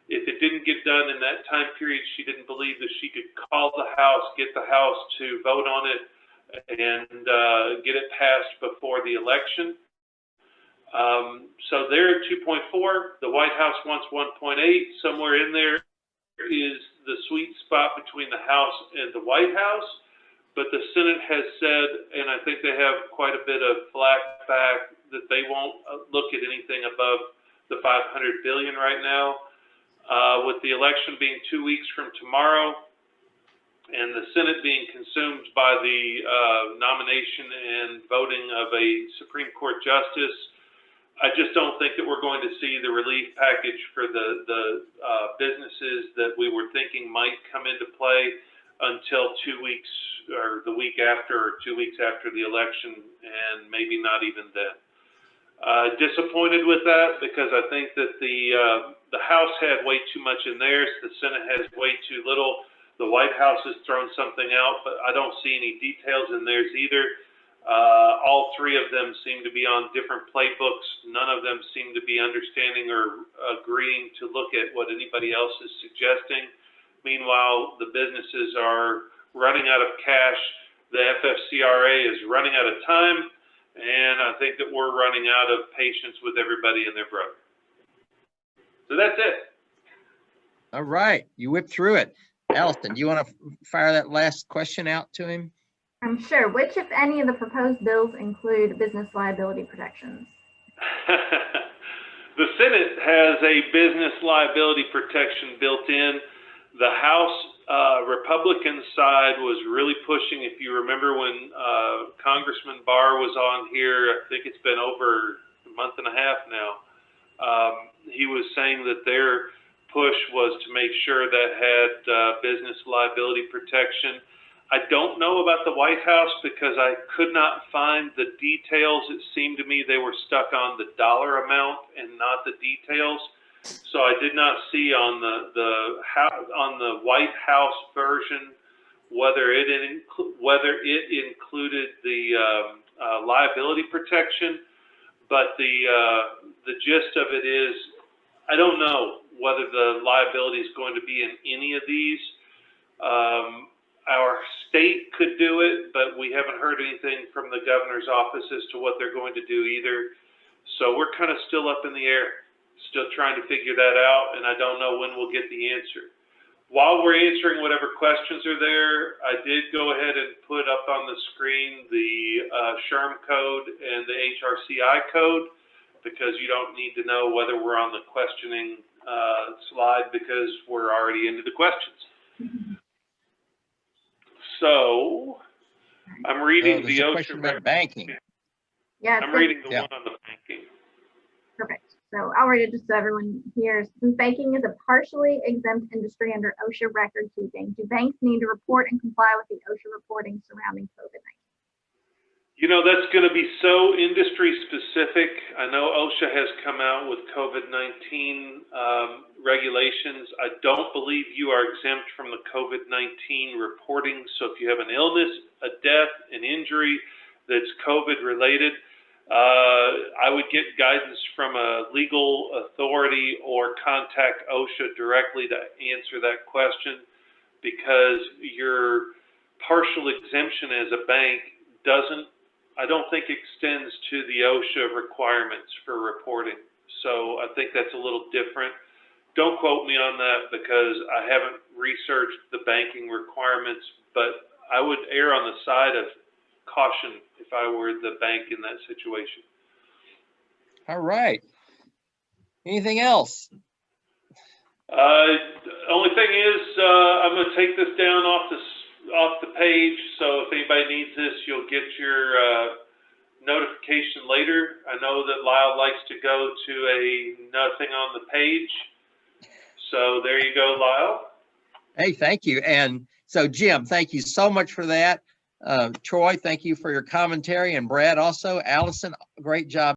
If it didn't get done in that time period, she didn't believe that she could call the House, get the House to vote on it, and get it passed before the election. So they're at 2.4. The White House wants 1.8. Somewhere in there is the sweet spot between the House and the White House. But the Senate has said, and I think they have quite a bit of flack back, that they won't look at anything above the $500 billion right now. With the election being 2 weeks from tomorrow, and the Senate being consumed by the nomination and voting of a Supreme Court justice, I just don't think that we're going to see the relief package for the businesses that we were thinking might come into play until 2 weeks or the week after or 2 weeks after the election, and maybe not even then. Disappointed with that because I think that the House had way too much in theirs, the Senate has way too little. The White House has thrown something out, but I don't see any details in theirs either. All 3 of them seem to be on different playbooks. None of them seem to be understanding or agreeing to look at what anybody else is suggesting. Meanwhile, the businesses are running out of cash. The FFCRA is running out of time. And I think that we're running out of patience with everybody and their brother. So that's it. All right. You whipped through it. Allison, do you want to fire that last question out to him? I'm sure. Which, if any, of the proposed bills include business liability protections? The Senate has a business liability protection built in. The House Republican side was really pushing. If you remember when Congressman Barr was on here, I think it's been over a month and a half now, he was saying that their push was to make sure that had business liability protection. I don't know about the White House because I could not find the details. It seemed to me they were stuck on the dollar amount and not the details. So I did not see on the White House version whether it included the liability protection. But the gist of it is, I don't know whether the liability is going to be in any of these. Our state could do it, but we haven't heard anything from the governor's office as to what they're going to do either. So we're kind of still up in the air, still trying to figure that out, and I don't know when we'll get the answer. While we're answering whatever questions are there, I did go ahead and put up on the screen the SHRM code and the HRCI code, because you don't need to know whether we're on the questioning slide because we're already into the questions. So I'm reading the question about banking. Yeah, I'm reading the one on the banking. Perfect. So I'll read it just so everyone hears. Since banking is a partially exempt industry under OSHA record keeping, do banks need to report and comply with the OSHA reporting surrounding COVID-19? You know, that's going to be so industry specific. I know OSHA has come out with COVID-19 regulations. I don't believe you are exempt from the COVID-19 reporting. So if you have an illness, a death, an injury that's COVID related, I would get guidance from a legal authority or contact OSHA directly to answer that question, because your partial exemption as a bank I don't think extends to the OSHA requirements for reporting. So I think that's a little different. Don't quote me on that because I haven't researched the banking requirements, but I would err on the side of caution if I were the bank in that situation. All right. Anything else? Only thing is, I'm going to take this down off the page. So if anybody needs this, you'll get your notification later. I know that Lyle likes to go to a nothing on the page. So there you go, Lyle. Hey, thank you. And so Jim, thank you so much for that. Troy, thank you for your commentary. And Brad also. Allison, great job.